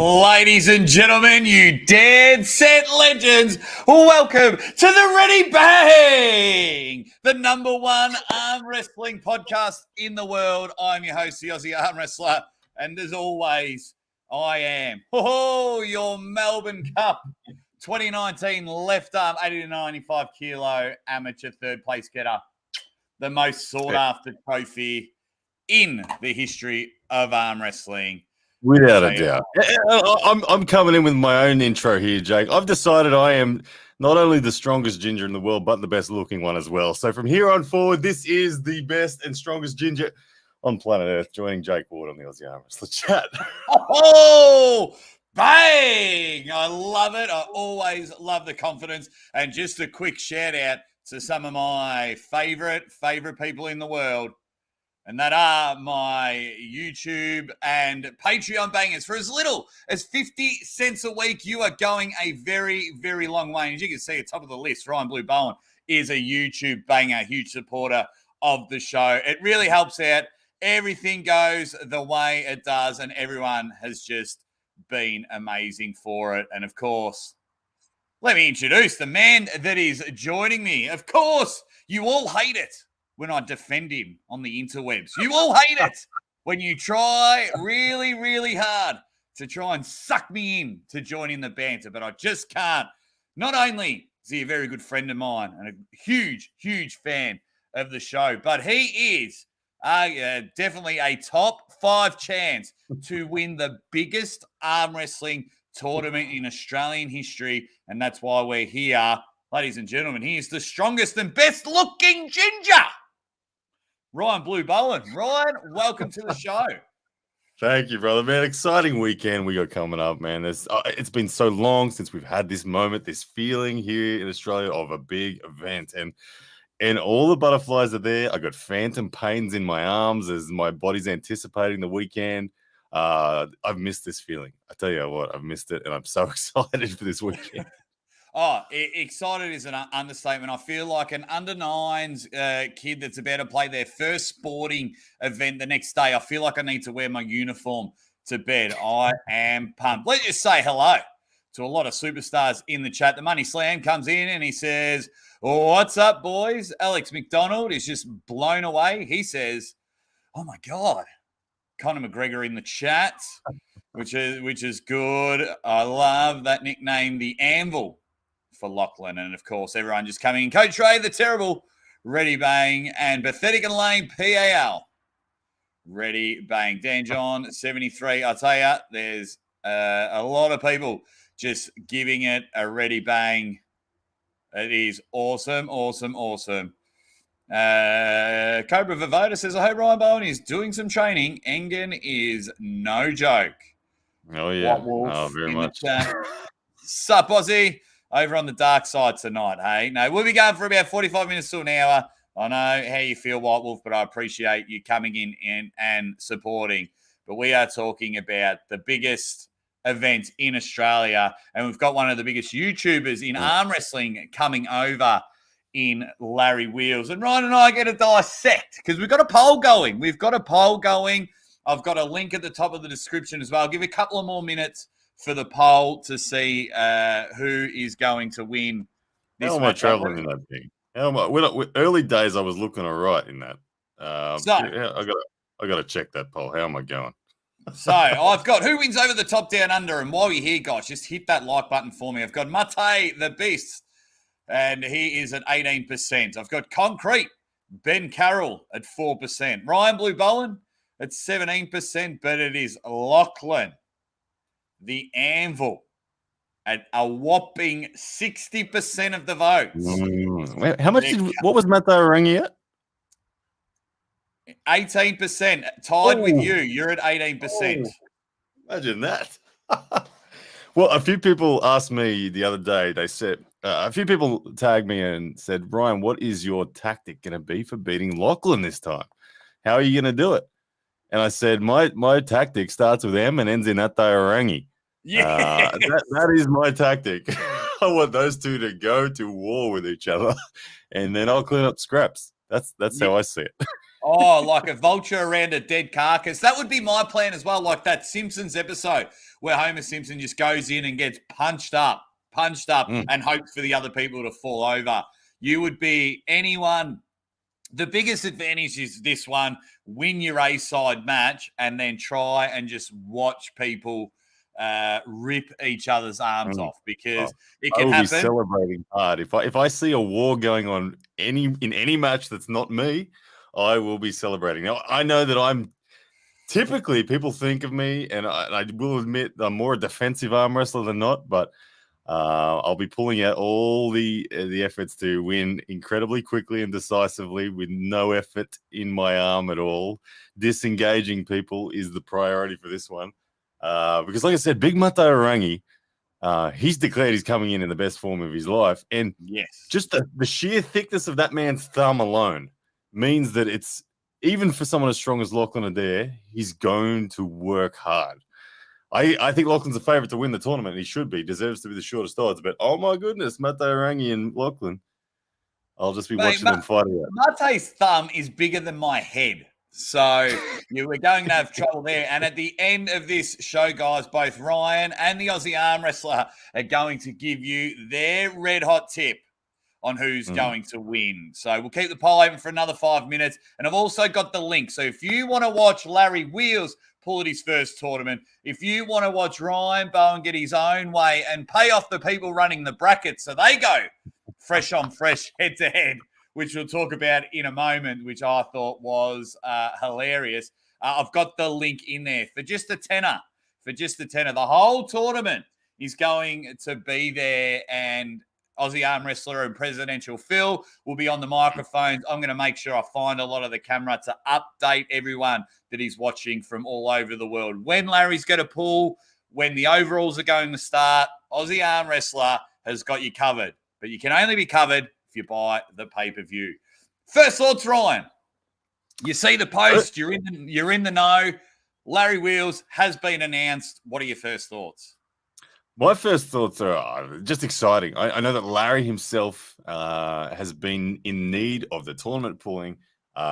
Ladies and gentlemen, you dead set legends, welcome to the Ready Bang, the number one arm wrestling podcast in the world. I'm your host, the Aussie Armwrestler, and as always, I am your Melbourne Cup 2019 left arm 80 to 95 kilo amateur third place getter, the most sought after trophy in the history of arm wrestling. Without a doubt. I'm coming in with my own intro here, Jake. I've decided I am not only the strongest ginger in the world, but the best looking one as well. So from here on forward, this is the best and strongest ginger on planet Earth, joining Jake Ward on the Aussie Armwrestler chat. Oh, bang! I love it. I always love the confidence. And just a quick shout out to some of my favorite people in the world. And that are my YouTube and Patreon bangers. For as little as 50 cents a week, you are going a very, very long way. And as you can see at the top of the list, Ryan Blue Bowen is a YouTube banger, huge supporter of the show. It really helps out. Everything goes the way it does, and everyone has just been amazing for it. And of course, let me introduce the man that is joining me. Of course, you all hate it when I defend him on the interwebs. You all hate it when you try really, really hard to try and suck me in to join in the banter, but I just can't. Not only is he a very good friend of mine and a huge, huge fan of the show, but he is definitely a top 5 chance to win the biggest arm wrestling tournament in Australian history, and that's why we're here. Ladies and gentlemen, he is the strongest and best looking ginger, Ryan Blue Bowen. Ryan, welcome to the show. Thank you, brother, man. Exciting weekend we got coming up, man. It's been so long since we've had this moment, this feeling here in Australia of a big event, and all the butterflies are there. I got phantom pains in my arms as my body's anticipating the weekend. I've missed this feeling. I tell you what, I've missed it, and I'm so excited for this weekend. Oh, excited is an understatement. I feel like an under-9s kid that's about to play their first sporting event the next day. I feel like I need to wear my uniform to bed. I am pumped. Let's just say hello to a lot of superstars in the chat. The Money Slam comes in and he says, "What's up, boys?" Alex McDonald is just blown away. He says, "Oh, my God." Conor McGregor in the chat, which is good. I love that nickname, the Anvil, for Lachlan. And of course, everyone just coming in. Coach Ray, the terrible, Ready Bang, and Pathetic and Lame, PAL, Ready Bang. Dan John, 73. I tell you, there's a lot of people just giving it a Ready Bang. It is awesome, awesome, awesome. Cobra Vivoda says, "I hope Ryan Bowen is doing some training. Engen is no joke." Oh, yeah. Oh, very much. Sup, Aussie? Over on the dark side tonight, hey? No, we'll be going for about 45 minutes to an hour. I know how you feel, White Wolf, but I appreciate you coming in and supporting. But we are talking about the biggest event in Australia, and we've got one of the biggest YouTubers in arm wrestling coming over in Larry Wheels. And Ryan and I are going to dissect, because we've got a poll going. I've got a link at the top of the description as well. I'll give a couple of more minutes for the poll to see who is going to win this. How am I traveling in that thing? Early days, I was looking all right in that. I got to check that poll. How am I going? So I've got who wins over the top, down, under. And while you're here, guys, just hit that like button for me. I've got Mate the Beast, and he is at 18%. I've got Concrete, Ben Carroll at 4%. Ryan Blue Bowen at 17%, but it is Lachlan, the Anvil, at a whopping 60% of the votes. How much what was Matt Rangi at? 18%, tied with you. You're at 18%. Imagine that. Well, a few people asked me the other day, they said, a few people tagged me and said, "Ryan, what is your tactic going to be for beating Lachlan this time? How are you going to do it?" And I said, my tactic starts with M and ends in Ataorangi. Yeah, that is my tactic. I want those two to go to war with each other, and then I'll clean up scraps. That's how I see it. Oh, like a vulture around a dead carcass. That would be my plan as well, like that Simpsons episode where Homer Simpson just goes in and gets punched up, and hopes for the other people to fall over. You would be anyone. The biggest advantage is this one: win your A-side match and then try and just watch people rip each other's arms off, because it can I will happen. be celebrating hard if I see a war going on in any match that's not me. I will be celebrating. Now I know that I'm typically, people think of me, and I will admit I'm more a defensive arm wrestler than not, but I'll be pulling out all the efforts to win incredibly quickly and decisively with no effort in my arm at all. Disengaging people is the priority for this one. Because like I said, Big Mata Orangi, he's declared he's coming in the best form of his life. And Yes, just the sheer thickness of that man's thumb alone means that it's, even for someone as strong as Lachlan Adair, he's going to work hard. I think Lachlan's a favourite to win the tournament. He should be. Deserves to be the shortest odds. But, oh, my goodness, Mate Orangi and Lachlan. I'll just be watching them fight out. Mate's thumb is bigger than my head. So you were going to have trouble there. And at the end of this show, guys, both Ryan and the Aussie arm wrestler are going to give you their red hot tip on who's going to win. So we'll keep the poll open for another 5 minutes. And I've also got the link. So if you want to watch Larry Wheels pull at his first tournament, if you want to watch Ryan Bowen get his own way and pay off the people running the brackets so they go fresh on fresh, head to head, which we'll talk about in a moment, which I thought was hilarious. I've got the link in there for just a tenner. The whole tournament is going to be there, and Aussie Arm Wrestler and Presidential Phil will be on the microphones. I'm going to make sure I find a lot of the camera to update everyone that is watching from all over the world. When Larry's going to pull, when the overalls are going to start, Aussie Arm Wrestler has got you covered. But you can only be covered if you buy the pay-per-view. First thoughts, Ryan. You see the post, you're in the know. Larry Wheels has been announced. What are your first thoughts? My first thoughts are just exciting. I know that Larry himself has been in need of the tournament pulling.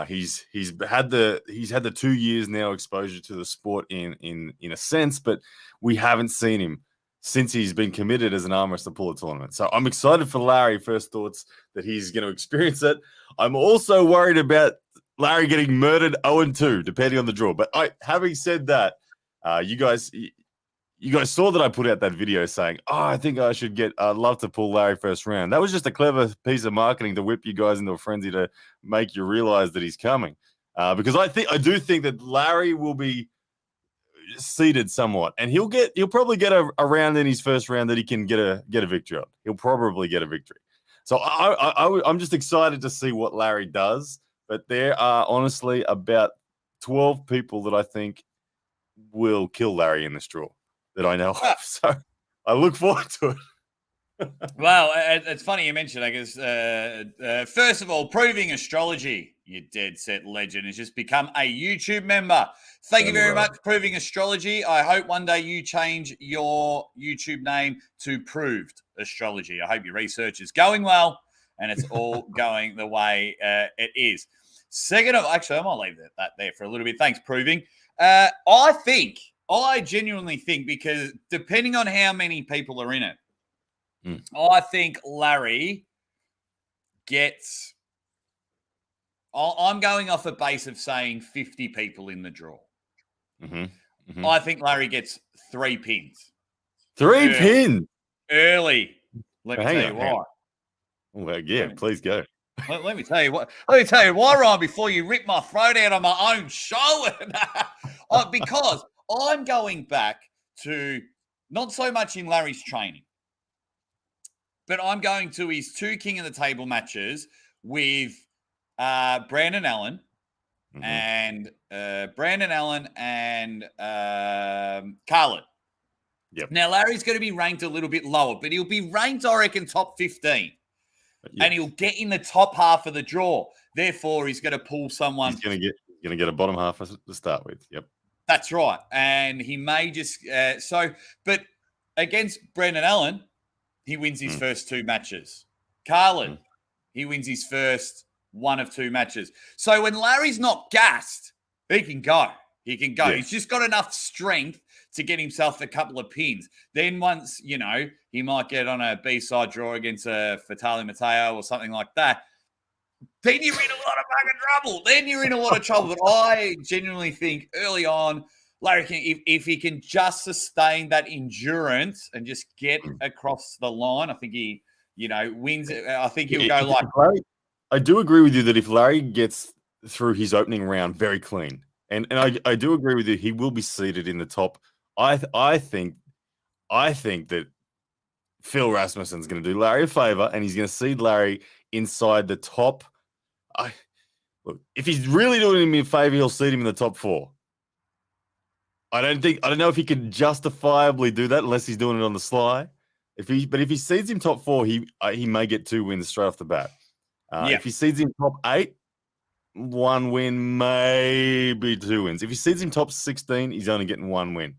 He's had the 2 years now exposure to the sport in a sense, but we haven't seen him since he's been committed as an arm wrestler pull a tournament. So I'm excited for Larry. First thoughts that he's going to experience it. I'm also worried about Larry getting murdered 0-2, depending on the draw. But having said that, you guys saw that I put out that video saying, I think I'd love to pull Larry first round. That was just a clever piece of marketing to whip you guys into a frenzy to make you realize that he's coming. Because I do think that Larry will be seeded somewhat, and he'll probably get a round in his first round that he can get a victory on. He'll probably get a victory. So I'm just excited to see what Larry does. But there are honestly about 12 people that I think will kill Larry in this draw that I know of. So I look forward to it. Well, it's funny you mentioned, I guess, first of all, Proving Astrology, you dead set legend, has just become a YouTube member. Thank you very much, Proving Astrology. I hope one day you change your YouTube name to Proved Astrology. I hope your research is going well and it's all going the way it is. Actually, I might leave that there for a little bit. Thanks, Proving. I genuinely think, because depending on how many people are in it, I think Larry gets... I'm going off a base of saying 50 people in the draw. I think Larry gets 3 pins. 3 pins? Early. Let me tell you why. Well, yeah, please go. Let me tell you what. Let me tell you why, Ryan, before you rip my throat out on my own show. Because I'm going back to not so much in Larry's training, but I'm going to his 2 King of the Table matches with Brandon Allen and Carlin. Yep. Now, Larry's going to be ranked a little bit lower, but he'll be ranked, I reckon, top 15. Yep. And he'll get in the top half of the draw. Therefore, he's going to pull someone. He's going to get a bottom half to start with. Yep. That's right. And he may just but against Brandon Allen, he wins his first 2 matches. Carlin, he wins his first 1 of 2 matches. So when Larry's not gassed, he can go. Yeah. He's just got enough strength to get himself a couple of pins. Then once, he might get on a B-side draw against a Fatale Mateo or something like that, then you're in a lot of fucking trouble. Then you're in a lot of trouble. But I genuinely think early on, Larry King, if he can just sustain that endurance and just get across the line, I think he, wins it. I think he'll go like... Larry, I do agree with you that if Larry gets through his opening round very clean, and I do agree with you, he will be seated in the top. I think that Phil Rasmussen's going to do Larry a favor, and he's going to seed Larry inside the top. Look, if he's really doing him a favor, he'll seed him in the top 4. I don't know if he can justifiably do that unless he's doing it on the sly. But if he seeds him top 4, he may get 2 wins straight off the bat. If he seeds him top 8, 1 win, maybe 2 wins. If he seeds him top 16, he's only getting 1 win,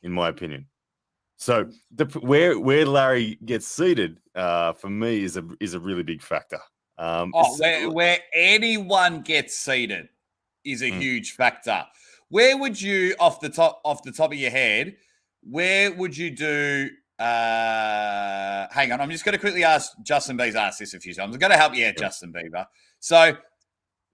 in my opinion. So where Larry gets seated for me is a really big factor. Where anyone gets seated is a huge factor. Where would you, off the top of your head, where would you do? Hang on, I'm just going to quickly ask. Justin B's asked this a few times. I'm going to help you out, Justin Bieber. So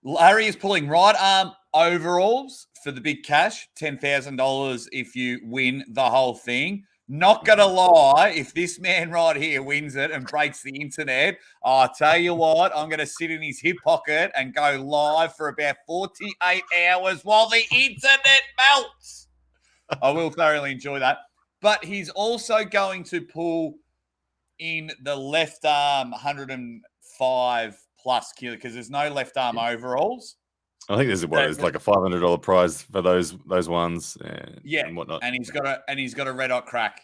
Larry is pulling right arm overalls for the big cash, $10,000 if you win the whole thing. Not going to lie, if this man right here wins it and breaks the internet, I'll tell you what, I'm going to sit in his hip pocket and go live for about 48 hours while the internet melts. I will thoroughly enjoy that. But he's also going to pull in the left arm 105 plus kilo because there's no left arm overalls. I think there's like a $500 prize for those ones. And whatnot. And he's got a red hot crack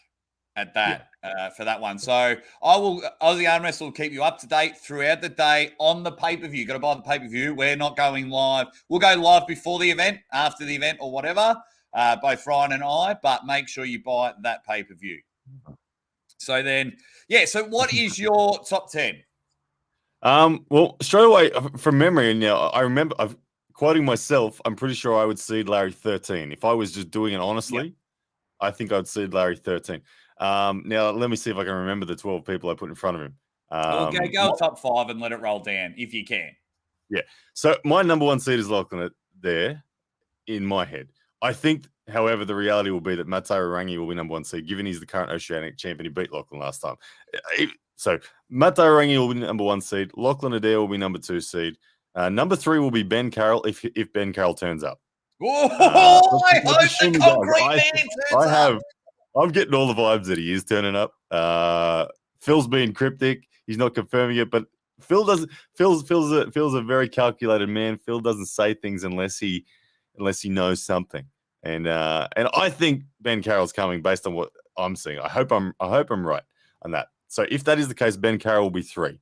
at that for that one. So Aussie Armwrestler will keep you up to date throughout the day on the pay-per-view. Got to buy the pay-per-view. We're not going live. We'll go live before the event, after the event, or whatever. Both Ryan and I, but make sure you buy that pay-per-view. So then, so what is your top 10? Well, straight away from memory, and now I remember quoting myself, I'm pretty sure I would seed Larry 13. If I was just doing it honestly, I think I'd seed Larry 13. Now, let me see if I can remember the 12 people I put in front of him. Go top 5 and let it roll down if you can. Yeah. So my number 1 seed is Lachlan there in my head. I think, however, the reality will be that Matteo Rangi will be number 1 seed, given he's the current Oceanic champion. He beat Lachlan last time. So Matteo Rangi will be number 1 seed. Lachlan Adair will be number 2 seed. Number 3 will be Ben Carroll if Ben Carroll turns up. I hope the concrete man turns up. I'm getting all the vibes that he is turning up. Phil's being cryptic. He's not confirming it, but Phil's a very calculated man. Phil doesn't say things unless he knows something. And I think Ben Carroll's coming based on what I'm seeing. I hope I'm right on that. So if that is the case, Ben Carroll will be 3.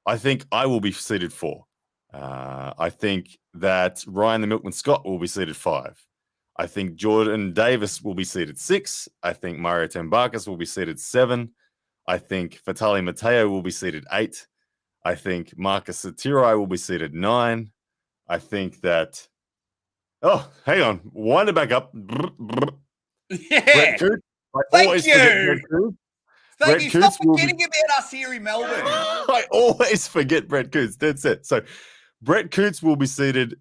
I think I will be seated 4. I think that Ryan the Milkman Scott will be seated 5. I think Jordan Davis will be seated 6. I think Mario Tambarkas will be seated 7. I think Fatale Mateo will be seated 8. I think Marcus Satirai will be seated 9. I think that... Oh, hang on. Wind it back up. Yeah. Brett Coote. Thank you. Thank you. Stop Coots forgetting about us here in Melbourne. I always forget Brett Coots. That's it. So Brett Coots will be seated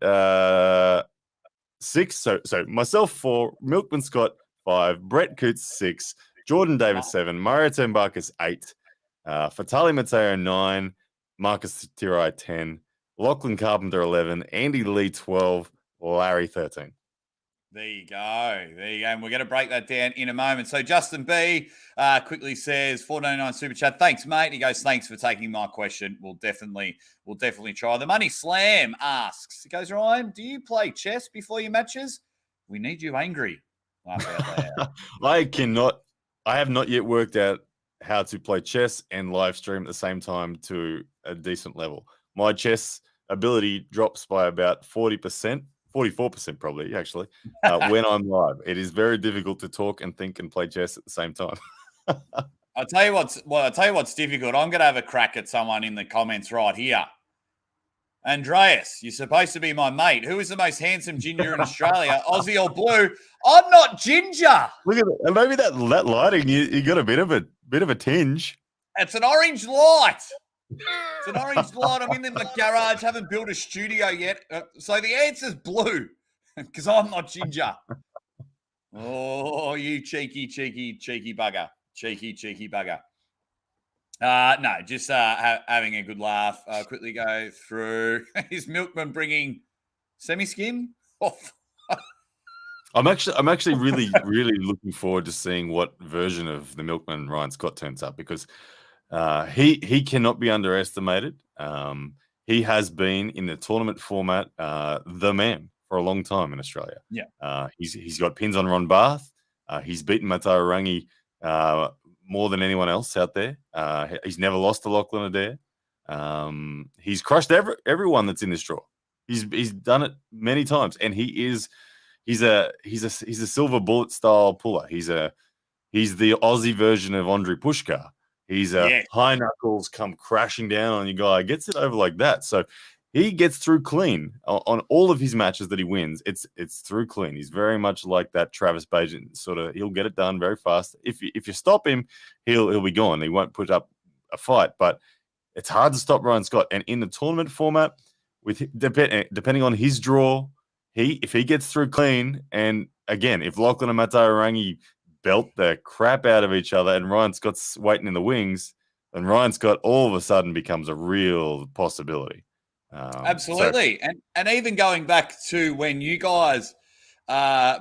6. So myself 4, Milkman Scott 5, Brett Coots 6, Jordan Davis 7, Mario Tambarkas 8, Fatale Mateo 9, Marcus Tirai 10, Lachlan Carpenter 11, Andy Lee 12, Larry 13. There you go. And we're going to break that down in a moment. So Justin B quickly says, $4.99 super chat. Thanks, mate. He goes, thanks for taking my question. We'll definitely try. The Money Slam asks, he goes, Ryan, do you play chess before your matches? We need you angry. Laugh out loud. I have not yet worked out how to play chess and live stream at the same time to a decent level. My chess ability drops by about 40%. 44% probably, actually, when I'm live. It is very difficult to talk and think and play chess at the same time. I'll tell you what's difficult. I'm going to have a crack at someone in the comments right here. Andreas, you're supposed to be my mate. Who is the most handsome ginger in Australia, Aussie or blue? I'm not ginger. Look at it. Maybe that lighting, you got a bit of a tinge. It's an orange light. It's an orange light. I'm in my garage. Haven't built a studio yet. So the answer's blue because I'm not ginger. Oh, you cheeky bugger. Cheeky bugger. No, just having a good laugh. Quickly go through. Is Milkman bringing semi-skim? Oh, I'm actually really looking forward to seeing what version of the Milkman Ryan Scott turns up, because he cannot be underestimated. He has been in the tournament format the man for a long time in Australia. Yeah. He's got pins on Ron Barth. He's beaten Matteo Rangi more than anyone else out there. He's never lost to Lachlan Adair. He's crushed everyone that's in this draw. He's done it many times, and he's a silver bullet style puller. He's the Aussie version of Andrei Pushkar. He's a high knuckles, come crashing down on your guy, gets it over like that. So he gets through clean on all of his matches that he wins. It's through clean. He's very much like that Travis Bajan sort of. He'll get it done very fast. If you stop him, he'll be gone. He won't put up a fight. But it's hard to stop Ryan Scott. And in the tournament format, with depending on his draw, if he gets through clean, and again, if Lachlan and Matteo Rangi belt the crap out of each other and Ryan Scott's waiting in the wings, then Ryan Scott all of a sudden becomes a real possibility. Absolutely. And even going back to when you guys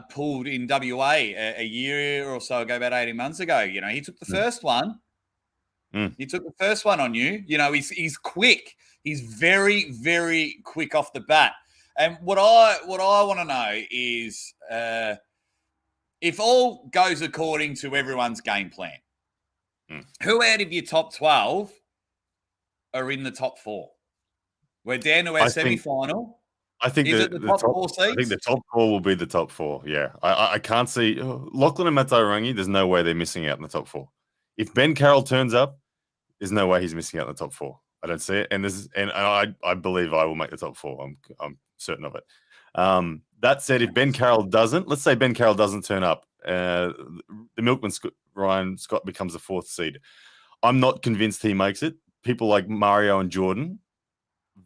pulled in WA a year or so ago, about 18 months ago, he took the first one. He took the first one on you. He's quick. He's very, very quick off the bat. And what I want to know is if all goes according to everyone's game plan, who out of your top 12 are in the top 4? We're down to our semi-final. I think the top 4 seeds? I think the top 4 will be the top 4. Yeah, I can't see Lachlan and Matteo Rangi. There's no way they're missing out in the top 4. If Ben Carroll turns up, there's no way he's missing out in the top 4. I don't see it, and I believe I will make the top 4. I'm certain of it. That said, if Ben Carroll doesn't, let's say Ben Carroll doesn't turn up, the Milkman Ryan Scott becomes the 4th seed. I'm not convinced he makes it. People like Mario and Jordan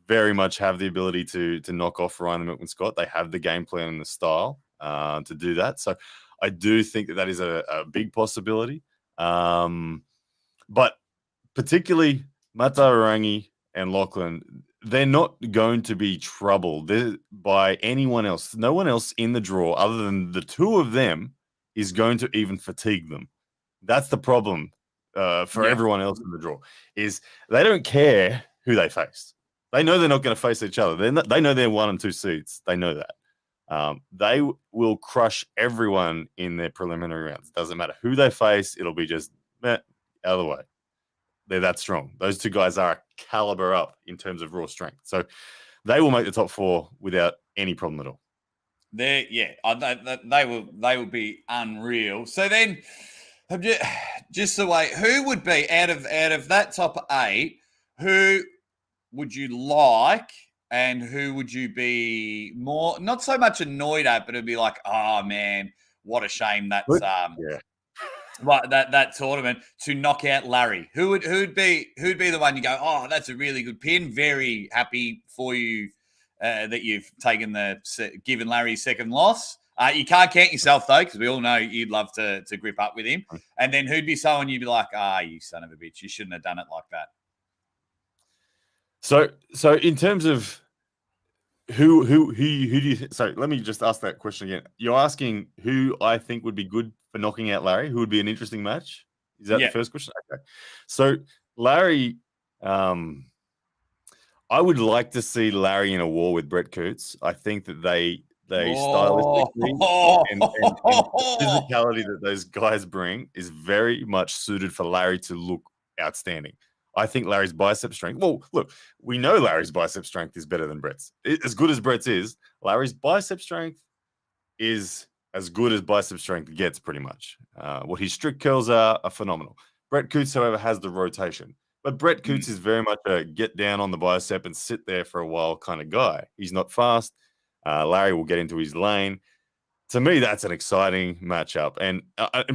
very much have the ability to knock off Ryan the Milkman Scott. They have the game plan and the style to do that. So I do think that is a big possibility. But particularly Matteo Rangi and Lachlan, they're not going to be troubled by anyone else. No one else in the draw other than the two of them is going to even fatigue them. That's the problem for everyone else in the draw, is they don't care who they face. They know they're not going to face each other. They know they're 1 and 2 seeds. They know that. They will crush everyone in their preliminary rounds. Doesn't matter who they face. It'll be just out of the way. They're that strong. Those two guys are a caliber up in terms of raw strength. So they will make the top 4 without any problem at all. They will be unreal. So then, just the way, who would be out of that top 8? Who would you like, and who would you be more, not so much annoyed at, but it'd be like, oh man, what a shame that's that tournament to knock out Larry. Who'd be the one you go, oh, that's a really good pin. Very happy for you that you've given Larry his second loss. You can't count yourself though, because we all know you'd love to grip up with him. And then who'd be someone you'd be like, you son of a bitch, you shouldn't have done it like that. So in terms of who do you so let me just ask that question again. You're asking who I think would be good for knocking out Larry, who would be an interesting match? Is that the first question? Okay. So Larry, I would like to see Larry in a war with Brett Coots. I think that they stylistically and the physicality that those guys bring is very much suited for Larry to look outstanding. I think Larry's bicep strength. Well, look, we know Larry's bicep strength is better than Brett's. As good as Brett's is, Larry's bicep strength is as good as bicep strength gets, pretty much. What his strict curls are phenomenal. Brett Coots, however, has the rotation. But Brett Coots is very much a get down on the bicep and sit there for a while kind of guy. He's not fast. Larry will get into his lane. To me, that's an exciting matchup. And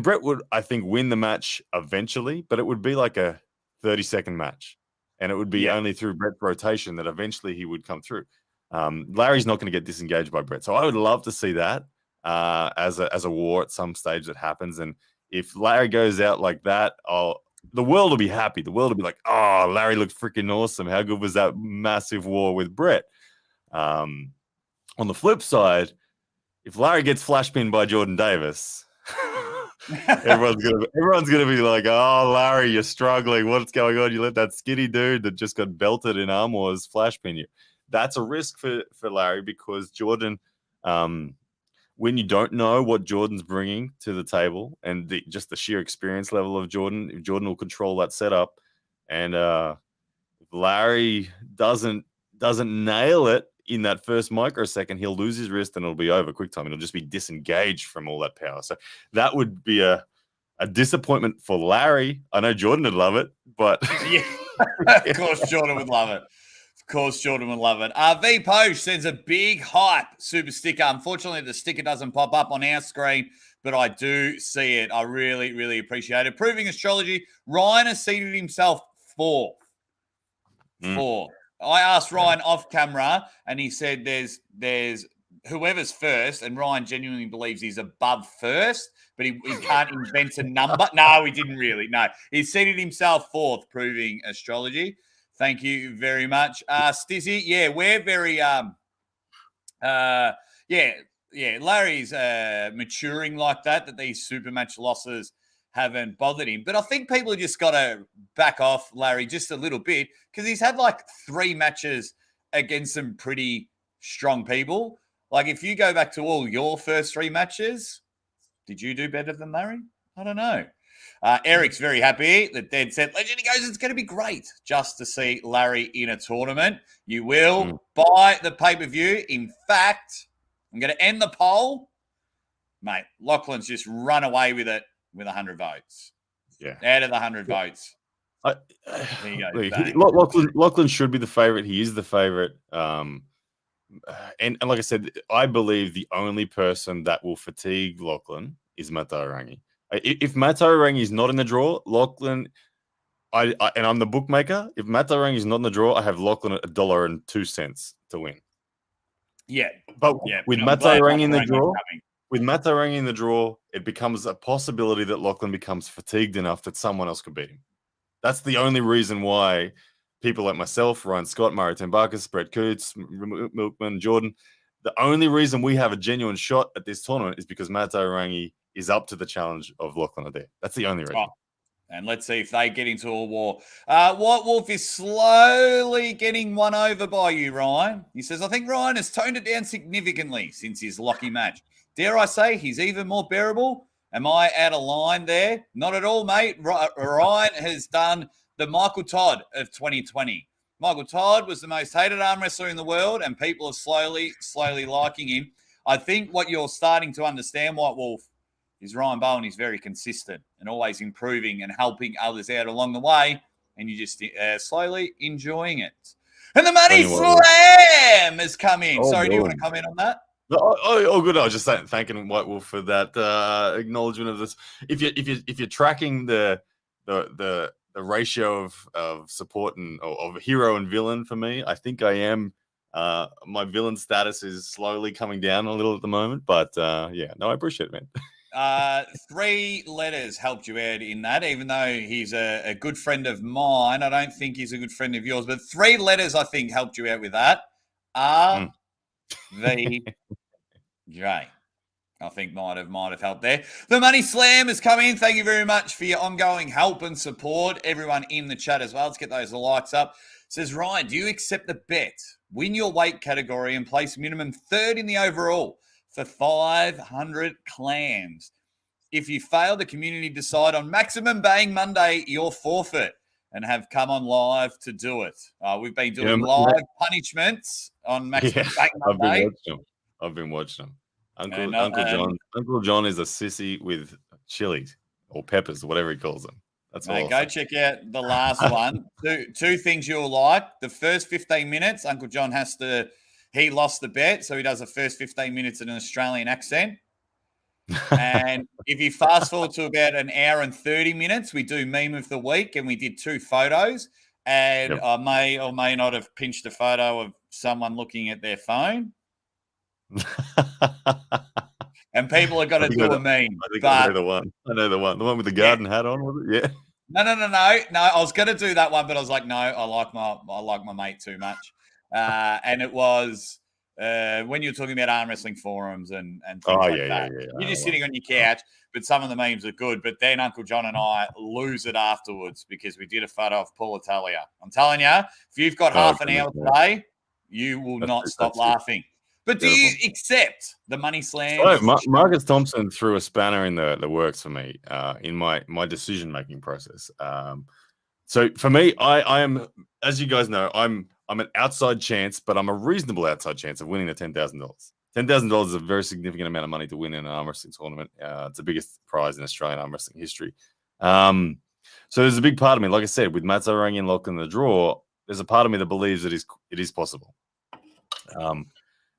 Brett would, I think, win the match eventually, but it would be like a 30-second match. And it would be only through Brett's rotation that eventually he would come through. Larry's not going to get disengaged by Brett. So I would love to see that as a war at some stage that happens. And if Larry goes out like that, the world will be happy. The world will be like, oh, Larry looked freaking awesome. How good was that massive war with Brett? On the flip side, if Larry gets flash pinned by Jordan Davis, everyone's gonna be like, oh, Larry, you're struggling. What's going on? You let that skinny dude that just got belted in Arm Wars flash pin you. That's a risk for Larry because Jordan, when you don't know what Jordan's bringing to the table and just the sheer experience level of Jordan will control that setup. And if Larry doesn't nail it in that first microsecond, he'll lose his wrist and it'll be over quick time. It'll just be disengaged from all that power. So that would be a disappointment for Larry. I know Jordan would love it, but yeah, of course Jordan would love it. Of course, Jordan would love it. V Post sends a big hype super sticker. Unfortunately, the sticker doesn't pop up on our screen, but I do see it. I really, really appreciate it. Proving astrology, Ryan has seated himself fourth. Fourth. I asked Ryan off camera, and he said there's whoever's first, and Ryan genuinely believes he's above first, but he can't invent a number. No, he didn't really. No, he seated himself fourth, proving astrology. Thank you very much. Stizzy, yeah, we're very Larry's maturing like that these super match losses haven't bothered him. But I think people just got to back off Larry just a little bit because he's had like 3 matches against some pretty strong people. Like if you go back to all your first 3 matches, did you do better than Larry? I don't know. Eric's very happy that Dead said, Legend, he goes, it's going to be great just to see Larry in a tournament. You will buy the pay-per-view. In fact, I'm going to end the poll. Mate, Lachlan's just run away with it with 100 votes. Yeah. Out of the 100 votes. There you go. Lachlan should be the favorite. He is the favorite. And like I said, I believe the only person that will fatigue Lachlan is Mato Rangi. If Mato Rangi is not in the draw, Lachlan, and I'm the bookmaker. If Mato Rangi is not in the draw, I have Lachlan at $1.02 to win. Yeah, but with Mato Rangi in the draw, it becomes a possibility that Lachlan becomes fatigued enough that someone else could beat him. That's the only reason why people like myself, Ryan Scott, Mario Tambakas, Brett Coots, Milkman, Jordan, the only reason we have a genuine shot at this tournament is because Mato Rangi is up to the challenge of Lachlan Adair. That's the only reason. Oh, and let's see if they get into a war. White Wolf is slowly getting won over by you, Ryan. He says, I think Ryan has toned it down significantly since his Lockie match. Dare I say he's even more bearable? Am I out of line there? Not at all, mate. Ryan has done the Michael Todd of 2020. Michael Todd was the most hated arm wrestler in the world, and people are slowly liking him. I think what you're starting to understand, White Wolf, is Ryan Bowen is very consistent and always improving and helping others out along the way, and you're just slowly enjoying it. And the Money Slam has come in. Sorry, do you want to comment on that? Oh, good. I was just thanking White Wolf for that acknowledgement of this. If you're tracking the ratio of support and of hero and villain for me, I think I am. My villain status is slowly coming down a little at the moment, but I appreciate it, man. 3 letters helped you out in that, even though he's a good friend of mine. I don't think he's a good friend of yours, but 3 letters I think helped you out with that. J. I think might have helped there. The Money Slam has come in. Thank you very much for your ongoing help and support. Everyone in the chat as well. Let's get those likes up. Says, Ryan, do you accept the bet? Win your weight category and place minimum 3rd in the overall for 500 clams. If you fail, the community decide on Maximum Bang Monday, your forfeit, and have come on live to do it. We've been doing live punishments on Maximum Bang Monday. I've been watching them. Uncle John is a sissy with chilies or peppers, whatever he calls them. That's Mate, all. go check out the last one. Two things you'll like. The first 15 minutes, Uncle John he lost the bet, so he does the first 15 minutes in an Australian accent. And if you fast forward to about an hour and 30 minutes, we do meme of the week, and we did 2 photos. And Yep. I may or may not have pinched a photo of someone looking at their phone. And people are going to do a meme. I think I know the one. I know the one. The one with the garden hat on, was it? Yeah. No. I was going to do that one, but I was like, no, I like my mate too much. And it was when you're talking about arm wrestling forums and things like that. You're just sitting on your couch, but some of the memes are good. But then Uncle John and I lose it afterwards because we did a photo of Paul Italia. I'm telling you, if you've got half an hour today, you will not stop laughing. But do you accept the money slams? So, Marcus Thompson threw a spanner in the works for me in my decision-making process. So for me, I am, as you guys know, I'm an outside chance, but I'm a reasonable outside chance of winning the $10,000. $10,000 is a very significant amount of money to win in an arm wrestling tournament. It's the biggest prize in Australian arm wrestling history. So there's a big part of me, like I said, with Matt Zarangi and Lachlan in the draw, there's a part of me that believes it is possible.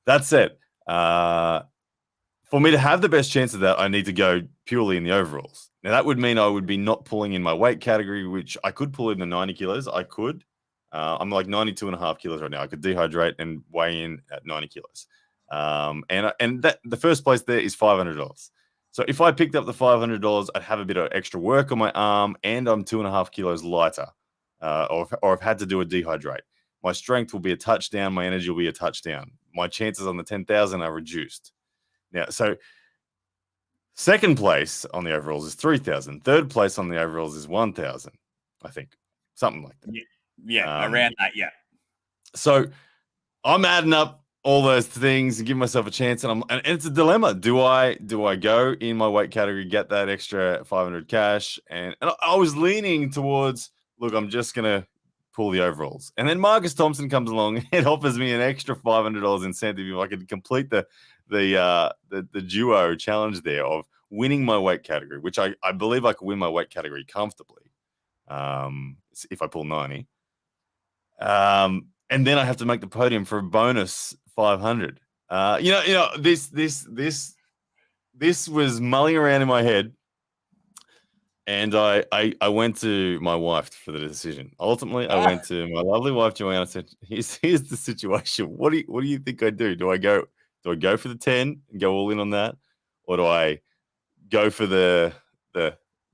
That said, for me to have the best chance of that, I need to go purely in the overalls. Now, that would mean I would be not pulling in my weight category, which I could pull in the 90 kilos. I could. I'm like 92.5 kilos right now. I could dehydrate and weigh in at 90 kilos. And that the first place there is $500. So if I picked up the $500, I'd have a bit of extra work on my arm, and I'm 2.5 kilos lighter, or I've had to do a dehydrate. My strength will be a touchdown. My energy will be a touchdown. My chances on the 10,000 are reduced. Now, so second place on the overalls is 3,000. Third place on the overalls is 1,000, I think. Something like that. Yeah, around that, yeah. So I'm adding up all those things and give myself a chance, and it's a dilemma. Do I go in my weight category, get that extra 500 cash? And I was leaning towards, look, I'm just going to pull the overalls. And then Marcus Thompson comes along and offers me an extra $500 incentive if I could complete the duo challenge there of winning my weight category, which I believe I could win my weight category comfortably if I pull 90. And then I have to make the podium for a bonus 500. This was mulling around in my head. And I went to my wife for the decision. Ultimately, I went to my lovely wife, Joanna. I said, here's the situation. What do you think I do? Do I go for the 10 and go all in on that? Or do I go for the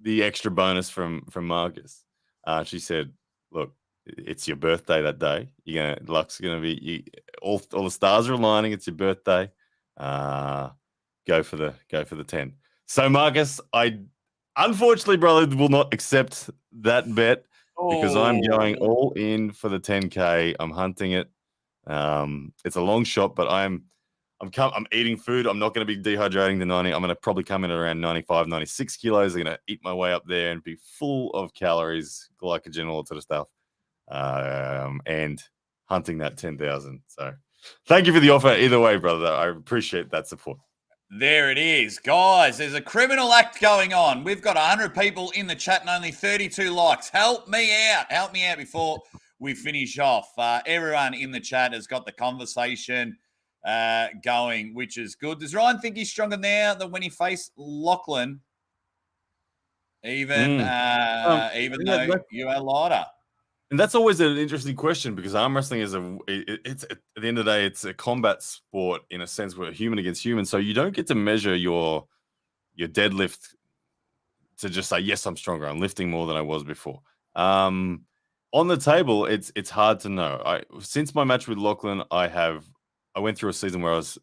extra bonus from Marcus? She said, look, it's your birthday that day. Luck's gonna be all the stars are aligning. It's your birthday. Go for the 10. So Marcus, I unfortunately, brother, will not accept that bet because I'm going all in for the 10K. I'm hunting it. It's a long shot, but I'm eating food. I'm not going to be dehydrating the 90. I'm going to probably come in at around 95, 96 kilos. I'm going to eat my way up there and be full of calories, glycogen, all that sort of stuff, and hunting that 10,000. So thank you for the offer either way, brother. I appreciate that support. There it is. Guys, there's a criminal act going on. We've got 100 people in the chat and only 32 likes. Help me out. Help me out before we finish off. Everyone in the chat has got the conversation going, which is good. Does Ryan think he's stronger now than when he faced Lachlan? Even though you are lighter. And that's always an interesting question because arm wrestling is it's at the end of the day, it's a combat sport in a sense where human against human. So you don't get to measure your deadlift to just say, yes, I'm stronger. I'm lifting more than I was before. On the table, it's hard to know. Since my match with Lachlan, I went through a season where I was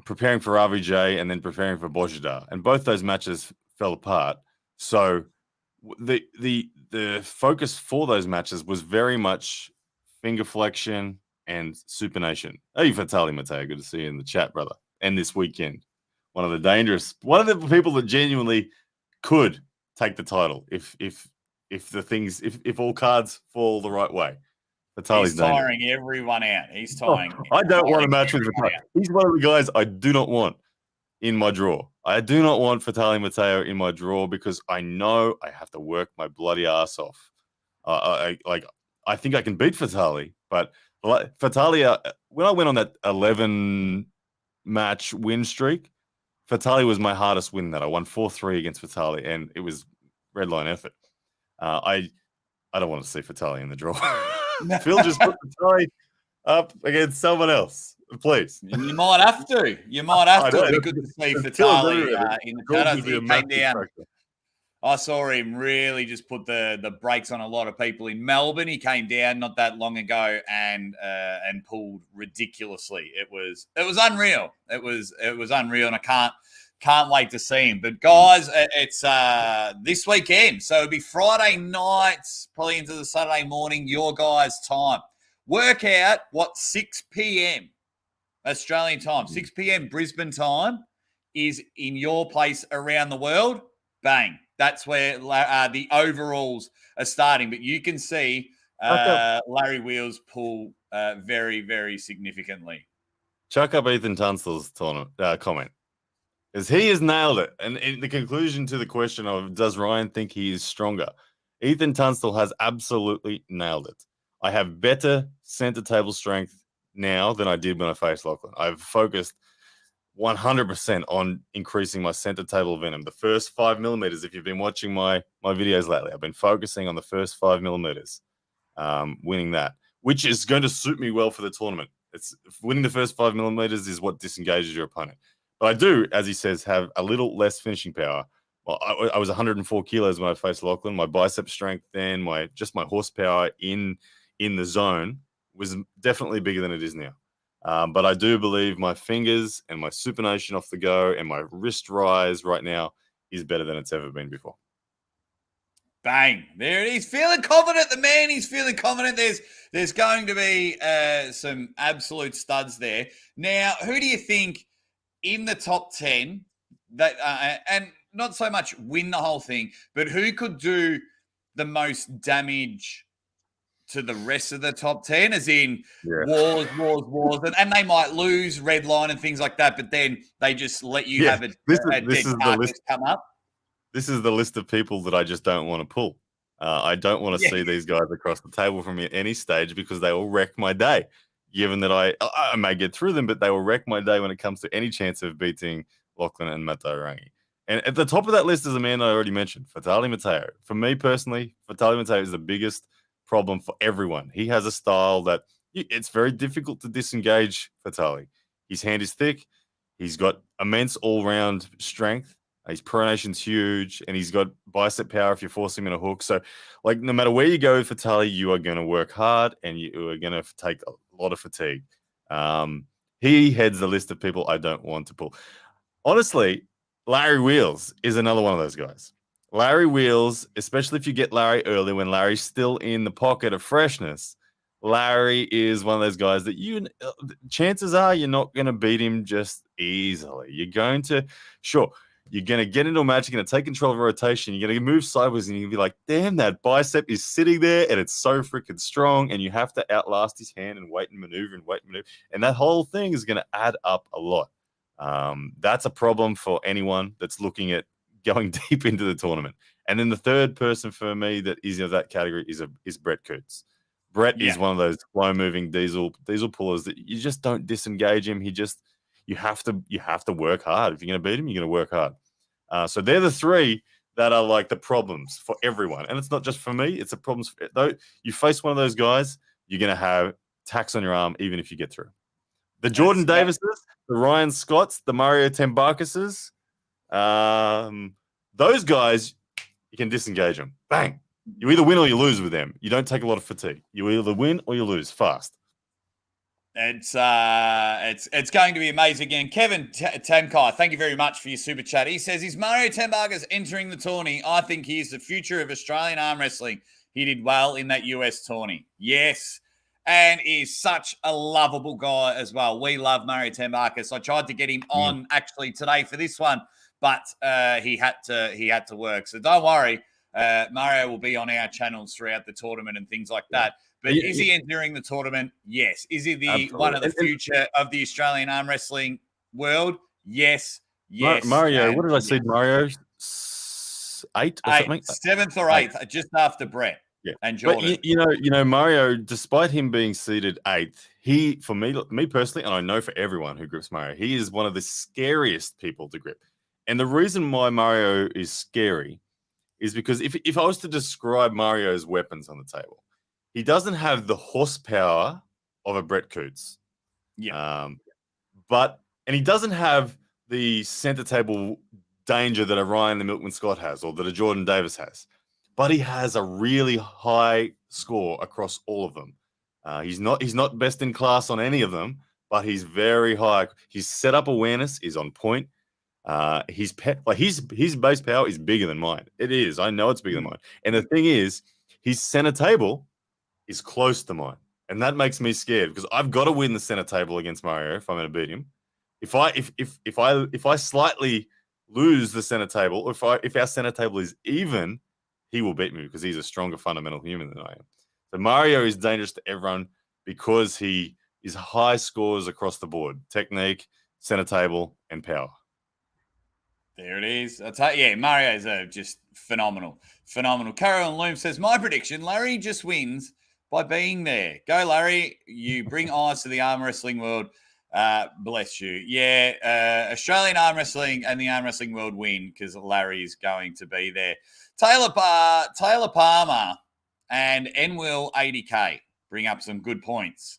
preparing for RVJ and then preparing for Bojida, and both those matches fell apart. So the focus for those matches was very much finger flexion and supination. Hey, Fatali Mateo, good to see you in the chat, brother. And this weekend, one of the people that genuinely could take the title if all cards fall the right way. Fatali's He's tiring everyone out. He's tiring. I don't want a match with Fatali. He's one of the guys I do not want in my draw. I do not want Vitaly Mateo in my draw because I know I have to work my bloody ass off. I think I can beat Vitaly, but Vitaly, when I went on that 11 match win streak, Vitaly was my hardest win. That I won 4-3 against Vitaly, and it was red line effort. I don't want to see Vitaly in the draw. Phil, just put Vitaly up against someone else, please. You might have to. You might have to. It'd be good to see Vitaly in the shadows. He came down. I saw him really just put the brakes on a lot of people in Melbourne. He came down not that long ago and pulled ridiculously. It was unreal. It was unreal, and I can't wait to see him. But guys, it's this weekend, so it'll be Friday night, probably into the Saturday morning, your guys' time. Work out what 6 p.m. Australian time, 6 p.m. Brisbane time is in your place around the world. Bang. That's where the overalls are starting. But you can see Larry Wheels pull very, very significantly. Chuck up Ethan Tunstall's comment. As he has nailed it. And in the conclusion to the question of does Ryan think he is stronger? Ethan Tunstall has absolutely nailed it. I have better center table strength now than I did when I faced Lachlan. I've focused 100% on increasing my center table venom. The first 5 millimeters, if you've been watching my videos lately, I've been focusing on the first 5 millimeters, winning that, which is going to suit me well for the tournament. It's winning the first 5 millimeters is what disengages your opponent. But I do, as he says, have a little less finishing power. Well, I was 104 kilos when I faced Lachlan. My bicep strength then, my horsepower in the zone was definitely bigger than it is now. But I do believe my fingers and my supination off the go and my wrist rise right now is better than it's ever been before. Bang. There it is. Feeling confident. The man is feeling confident. There's going to be some absolute studs there. Now, who do you think in the top 10 that and not so much win the whole thing, but who could do the most damage to the rest of the top 10, as in wars, and they might lose red line and things like that, but then they just let you have a dead carcass come up. This is the list of people that I just don't want to pull. I don't want to see these guys across the table from me at any stage because they will wreck my day. Given that I may get through them, but they will wreck my day when it comes to any chance of beating Lachlan and Matteo Rangi. And at the top of that list is a man I already mentioned, Vitaly Mateo. For me personally, Vitaly Mateo is the biggest problem for everyone. He has a style that it's very difficult to disengage Vitaly. His hand is thick. He's got immense all-round strength. His pronation's huge, and he's got bicep power if you force him in a hook. So, like, no matter where you go with Vitaly, you are going to work hard, and you are going to take a lot of fatigue. He heads the list of people I don't want to pull. Honestly, Larry Wheels is another one of those guys. Larry Wheels, especially if you get Larry early when Larry's still in the pocket of freshness, Larry is one of those guys that chances are you're not going to beat him just easily. You're going to get into a match, you're going to take control of a rotation, you're going to move sideways, and you're going to be like, damn, that bicep is sitting there, and it's so freaking strong, and you have to outlast his hand and wait and maneuver. And that whole thing is going to add up a lot. That's a problem for anyone that's looking at going deep into the tournament. And then the third person for me that is of that category is Brett Coots. Brett is one of those slow-moving diesel pullers that you just don't disengage him. You have to work hard. If you're going to beat him, you're going to work hard. So they're the three that are like the problems for everyone. And it's not just for me. It's the problems. Though you face one of those guys, you're going to have tacks on your arm, even if you get through. The Jordan Davises, the Ryan Scotts, the Mario Tembakuses, those guys, you can disengage them. Bang. You either win or you lose with them. You don't take a lot of fatigue. You either win or you lose fast. It's going to be amazing again. Kevin Tamkai, thank you very much for your super chat. He says, is Mario Tembakus entering the tourney? I think he is the future of Australian arm wrestling. He did well in that US tourney. Yes. And is such a lovable guy as well. We love Mario Tembakus. I tried to get him on actually today for this one, but he had to work. So don't worry. Mario will be on our channels throughout the tournament and things like that. But is he entering the tournament? Yes. Is he one of the future of the Australian arm wrestling world? Yes. Yes. Mario, what And did I see? Mario 8 or eight, something? 7th or 8. 8th, just after Brett Yeah. and But Jordan. you know, Mario, despite him being seeded 8th, he, for me personally, and I know for everyone who grips Mario, he is one of the scariest people to grip. And the reason why Mario is scary is because if I was to describe Mario's weapons on the table, he doesn't have the horsepower of a Brett Coots. Yeah. And he doesn't have the center table danger that a Ryan the Milkman Scott has or that a Jordan Davis has. But he has a really high score across all of them. He's not best in class on any of them, but he's very high. His setup awareness is on point. His base power is bigger than mine. It is. I know it's bigger than mine. And the thing is, his center table is close to mine, and that makes me scared because I've got to win the center table against Mario if I'm going to beat him. If I slightly lose the center table, or if our center table is even, he will beat me because he's a stronger fundamental human than I am. So Mario is dangerous to everyone because he is high scores across the board: technique, center table, and power. There it is. Mario's just phenomenal. Phenomenal. Carol Loom says, my prediction, Larry just wins by being there. Go, Larry. You bring eyes to the arm wrestling world. Bless you. Yeah, Australian arm wrestling and the arm wrestling world win because Larry's going to be there. Taylor Palmer and Enwill 80K bring up some good points.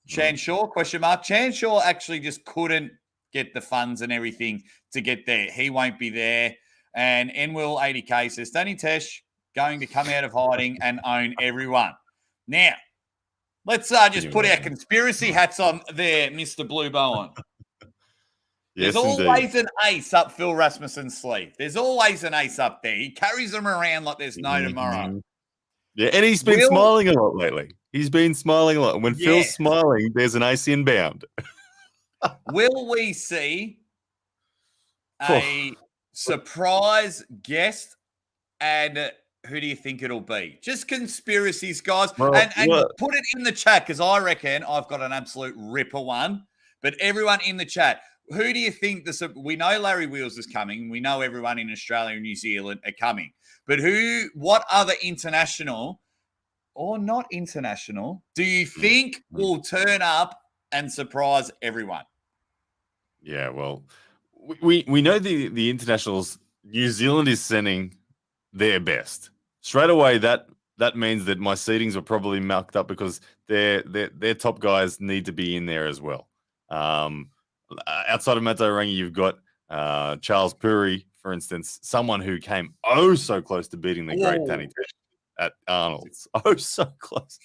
Chan Shaw, question mark. Chan Shaw actually just couldn't get the funds and everything to get there. He won't be there. And Enwill 80K says, Danny Tesh going to come out of hiding and own everyone. Now, let's just put our conspiracy hats on there, Mr. Blue Bowen. Yes, There's always an ace up Phil Rasmussen's sleeve. There's always an ace up there. He carries them around like there's no tomorrow. Yeah, and he's been smiling a lot lately. He's been smiling a lot. And when Phil's smiling, there's an ace inbound. Will we see a surprise guest? And who do you think it'll be? Just conspiracies, guys. Well, and put it in the chat because I reckon I've got an absolute ripper one. But everyone in the chat, who do you think we know Larry Wheels is coming. We know everyone in Australia and New Zealand are coming. But what other international or not international do you think will turn up and surprise everyone? Yeah, well, we know the internationals. New Zealand is sending their best straight away. That means that my seedings are probably mucked up because their top guys need to be in there as well. Outside of Mato Rangi, you've got Charles Puri, for instance, someone who came so close to beating the great Danny Tesh at Arnold's. So close.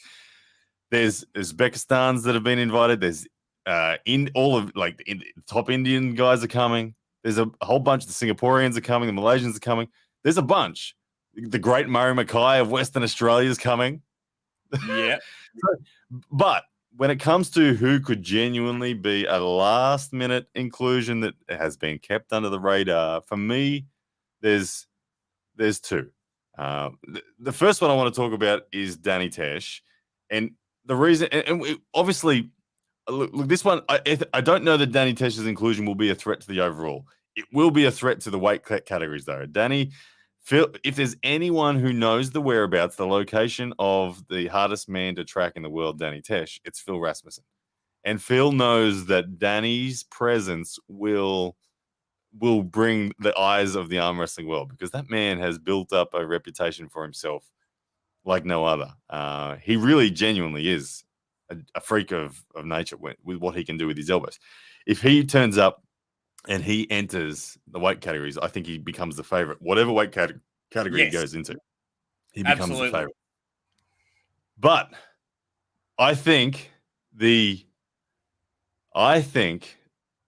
There's Uzbekistans that have been invited. There's top Indian guys are coming. There's a whole bunch. The Singaporeans are coming. The Malaysians are coming. There's a bunch. The great Murray Mackay of Western Australia is coming. Yeah. But when it comes to who could genuinely be a last-minute inclusion that has been kept under the radar, for me, there's two. The first one I want to talk about is Danny Tesh. And the reason, obviously, look, this one, I don't know that Danny Tesh's inclusion will be a threat to the overall. It will be a threat to the weight categories, though. Phil, if there's anyone who knows the whereabouts, the location of the hardest man to track in the world, Danny Tesh, it's Phil Rasmussen. And Phil knows that Danny's presence will bring the eyes of the arm wrestling world because that man has built up a reputation for himself like no other. He really genuinely is a freak of nature with what he can do with his elbows. If he turns up and he enters the weight categories, I think he becomes the favorite. Whatever weight category he goes into, he becomes the favorite. But I think the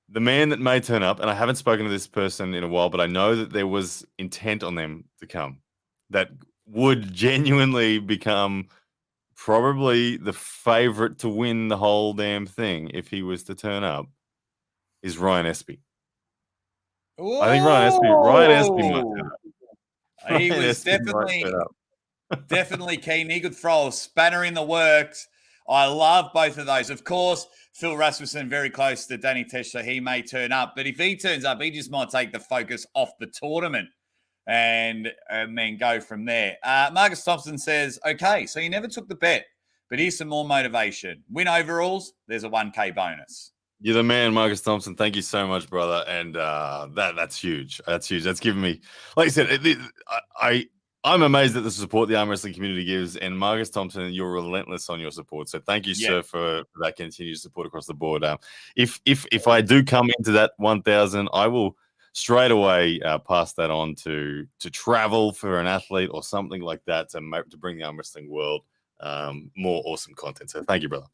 man that may turn up, and I haven't spoken to this person in a while, but I know that there was intent on them to come, that would genuinely become probably the favorite to win the whole damn thing if he was to turn up, is Ryan Espy. Ooh. I think Ryan Espy might turn up. He was definitely keen. He could throw a spanner in the works. I love both of those. Of course, Phil Rasmussen very close to Danny Tesh, so he may turn up. But if he turns up, he just might take the focus off the tournament and then go from there. Marcus Thompson says, okay, so you never took the bet, but here's some more motivation. Win overalls, there's a 1K bonus. You're the man, Marcus Thompson. Thank you so much, brother. And that's huge. That's huge. That's given me, like I said, I'm amazed at the support the arm wrestling community gives. And Marcus Thompson, you're relentless on your support. So thank you, sir, for that continued support across the board. If I do come into that 1,000, I will straight away pass that on to travel for an athlete or something like that to bring the arm wrestling world more awesome content. So thank you, brother.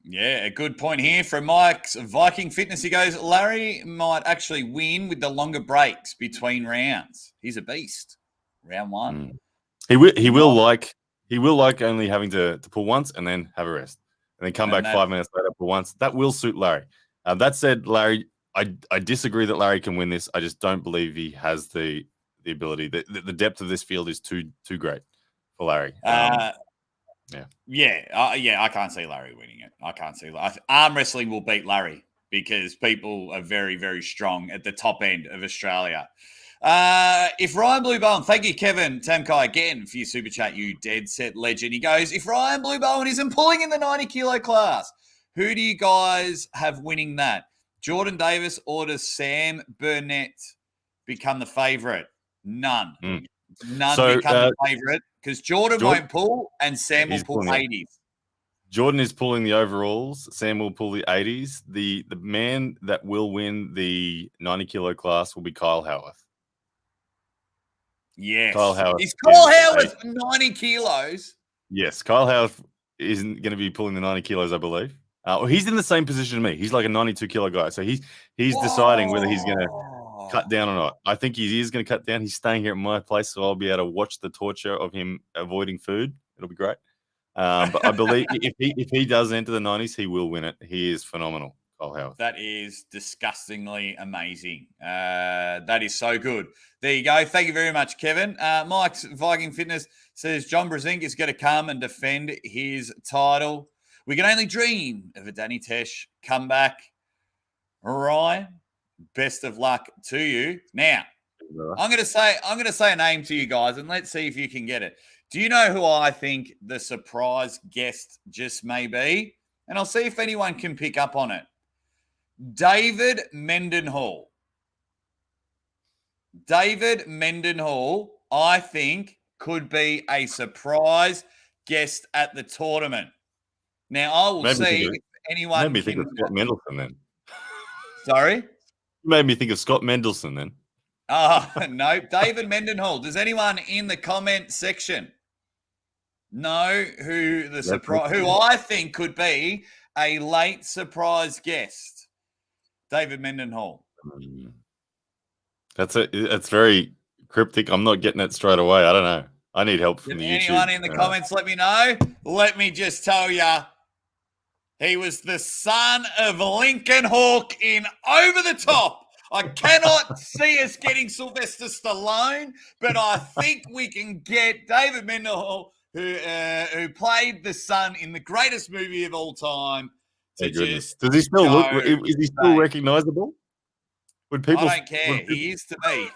Yeah, a good point here from Mike's Viking Fitness. He goes, Larry might actually win with the longer breaks between rounds. He's a beast. Round one. He will like only having to pull once and then have a rest and then come back 5 minutes later for once. That will suit Larry. That said, Larry, I disagree that Larry can win this. I just don't believe he has the ability. The depth of this field is too great for Larry. I can't see Larry winning it. I can't see. Arm wrestling will beat Larry because people are very, very strong at the top end of Australia. If Ryan Blue Bowen, thank you, Kevin Tamkai, again for your super chat, you dead set legend. He goes, if Ryan Blue Bowen isn't pulling in the 90 kilo class, who do you guys have winning that? Jordan Davis or does Sam Burnett become the favourite? None. None become the favourite because Jordan won't pull and Sam will pull 80s. Jordan is pulling the overalls. Sam will pull the 80s. The man that will win the 90 kilo class will be Kyle Howarth. Yes. Kyle Howarth. Is Kyle Howarth 90 kilos? Yes. Kyle Howarth isn't going to be pulling the 90 kilos, I believe. He's in the same position as me. He's like a 92 kilo guy. So he's deciding whether he's going to cut down or not. I think he is going to cut down. He's staying here at my place, so I'll be able to watch the torture of him avoiding food. It'll be great. But I believe if he does enter the 90s, he will win it. He is phenomenal, Kyle Howarth. That is disgustingly amazing. That is so good. There you go. Thank you very much, Kevin. Mike's Viking Fitness says John Brezink is going to come and defend his title. We can only dream of a Danny Tesh comeback. Ryan, best of luck to you. Now, I'm going to say a name to you guys, and let's see if you can get it. Do you know who I think the surprise guest just may be? And I'll see if anyone can pick up on it. David Mendenhall. David Mendenhall, I think, could be a surprise guest at the tournament. Now, I will see if anyone made me think of Scott Mendelson then. Sorry? You made me think of Scott Mendelson then. No, David Mendenhall. Does anyone in the comment section know who I think could be a late surprise guest? David Mendenhall. That's very cryptic. I'm not getting it straight away. I don't know. I need help from the YouTube. Anyone in the comments, let me know. Let me just tell you, he was the son of Lincoln Hawk in Over the Top. I cannot see us getting Sylvester Stallone, but I think we can get David Mendenhall, who played the son in the greatest movie of all time. Does he still look? Is he still recognizable? I don't care. He is to me.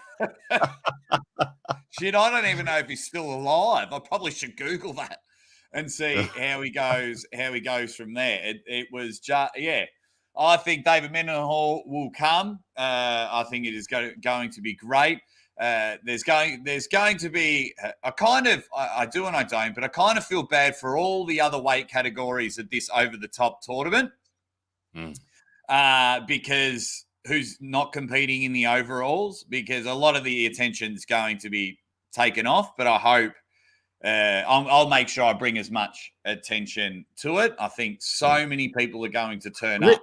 Shit, I don't even know if he's still alive. I probably should Google that and see how he goes. How he goes from there. It was just I think David Mendenhall will come. I think it is going to be great. There's going to be a kind of I do and I don't, but I kind of feel bad for all the other weight categories at this over the top tournament because who's not competing in the overalls, because a lot of the attention is going to be taken off. But I hope I'll make sure I bring as much attention to it. I think so many people are going to turn up.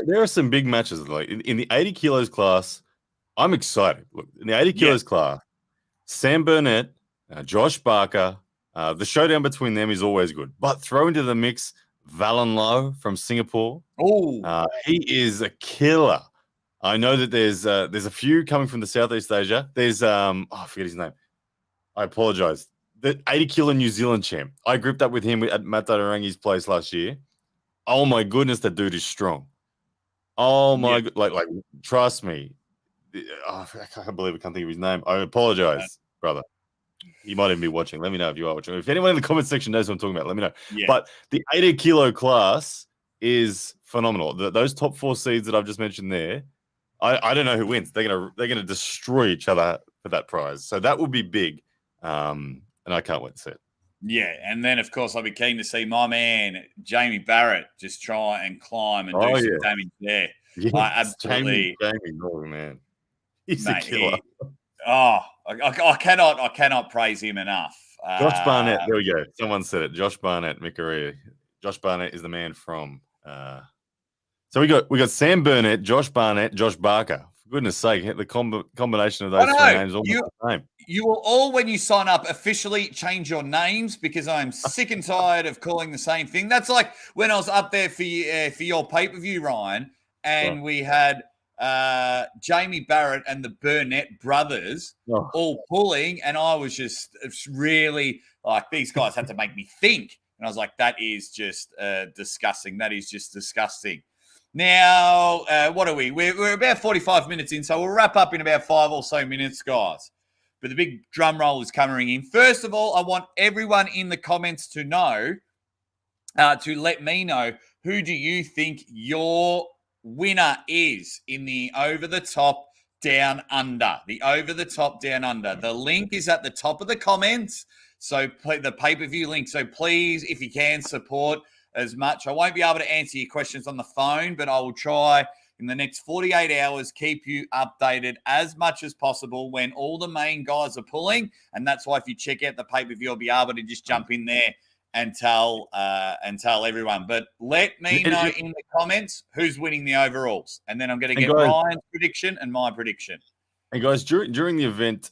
There are some big matches. Like in the 80 kilos class, I'm excited. Look, in the 80 kilos class, Sam Burnett, Josh Barker, the showdown between them is always good. But throw into the mix Valen Lowe from Singapore. He is a killer. I know that there's a few coming from the Southeast Asia. There's I forget his name. I apologize. The 80 kilo New Zealand champ. I grouped up with him at Matt Dadarangi's place last year. Oh my goodness, that dude is strong. Oh Yeah. my, like, trust me. Oh, I can't believe I can't think of his name. I apologize, brother. He might even be watching. Let me know if you are watching. If anyone in the comment section knows what I'm talking about, let me know. Yeah. But the 80 kilo class is phenomenal. Those top 4 seeds that I've just mentioned there, I don't know who wins. They're gonna destroy each other for that prize. So that will be big. And I can't wait to see it. Yeah, and then of course I'll be keen to see my man Jamie Barrett just try and climb and do Oh some yeah, damage there. I yes, Jamie, absolutely, oh man, he's a mate. killer. I cannot praise him enough. Josh Barnett. There we go. Someone said it. Josh Barnett, Mikaria. Josh Barnett is the man from. So we got Sam Burnett, Josh Barnett, Josh Barker. For goodness sake, the combination of those three I know names almost the same. you will all, when you sign up, officially change your names because I'm sick and tired of calling the same thing. That's like when I was up there for your pay per view, Ryan, and we had Jamie Barrett and the Burnett brothers all pulling, and I was just really like, these guys had to make me think, and I was like, that is just disgusting. That is just disgusting. Now, what are we? We're about 45 minutes in, so we'll wrap up in about 5 or so minutes, guys. But the big drum roll is coming in. First of all, I want everyone in the comments to know, to let me know, who do you think your winner is in the over the top down under? The over the top down under. The link is at the top of the comments. So the pay-per-view link. So please, if you can, support as much. I won't be able to answer your questions on the phone, but I will try in the next 48 hours, keep you updated as much as possible when all the main guys are pulling. And that's why if you check out the pay-per-view, I'll be able to just jump in there and tell everyone. But let me know in the comments who's winning the overalls. And then I'm going to get Ryan's prediction and my prediction. And guys, during the event,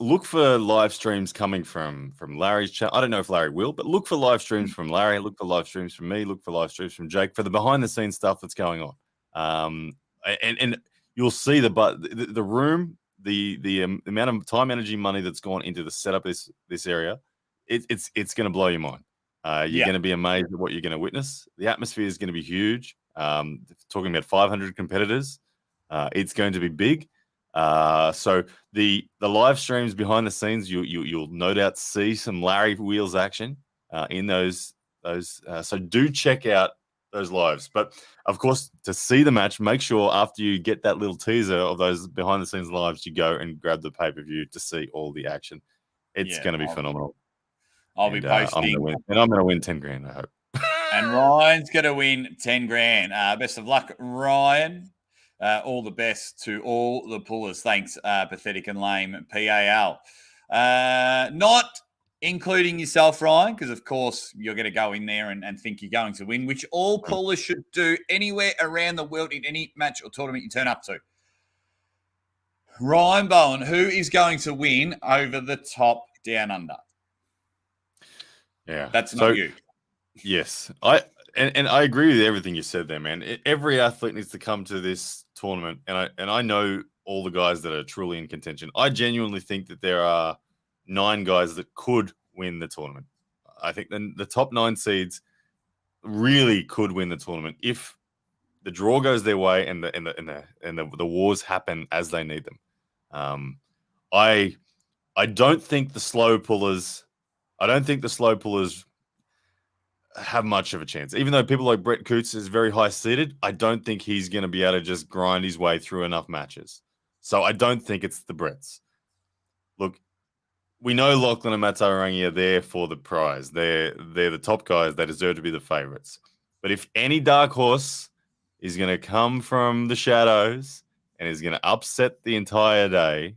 look for live streams coming from Larry's channel. I don't know if Larry will, but look for live streams from Larry. Look for live streams from me. Look for live streams from Jake for the behind the scenes stuff that's going on. And you'll see the room, the amount of time, energy, money that's gone into the setup of this area. It's going to blow your mind. You're going to be amazed at what you're going to witness. The atmosphere is going to be huge. Talking about 500 competitors. It's going to be big. So the live streams behind the scenes, you'll no doubt see some Larry Wheels action in those. So do check out those lives. But of course, to see the match, make sure after you get that little teaser of those behind the scenes lives, you go and grab the pay-per-view to see all the action. It's going to be phenomenal. I'll be posting. I'm going to win 10 grand, I hope. And Ryan's going to win 10 grand. Best of luck, Ryan. All the best to all the pullers. Thanks, Pathetic and Lame PAL. Not including yourself, Ryan, because, of course, you're going to go in there and think you're going to win, which all pullers should do anywhere around the world in any match or tournament you turn up to. Ryan Bowen, who is going to win over the top down under? Yeah. That's not you. Yes. I agree with everything you said there, man. Every athlete needs to come to this tournament, and I know all the guys that are truly in contention. I genuinely think that there are 9 guys that could win the tournament. I think the top 9 seeds really could win the tournament if the draw goes their way and the wars happen as they need them. I don't think the slow pullers. I don't think the slow pullers have much of a chance. Even though people like Brett Coots is very high seated, I don't think he's going to be able to just grind his way through enough matches. So I don't think it's the Bretts. Look, we know Lachlan and Matsarangi are there for the prize. They're the top guys. They deserve to be the favorites. But if any dark horse is going to come from the shadows and is going to upset the entire day,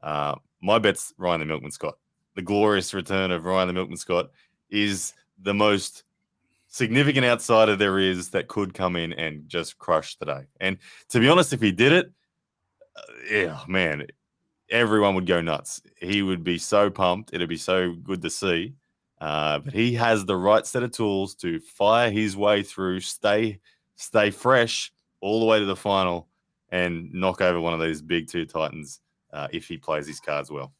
my bet's Ryan the Milkman Scott. The glorious return of Ryan the Milkman Scott is the most significant outsider there is that could come in and just crush the day. And to be honest, if he did it, man, everyone would go nuts. He would be so pumped. It'd be so good to see. But he has the right set of tools to fire his way through, stay fresh all the way to the final, and knock over one of these big 2 titans if he plays his cards well.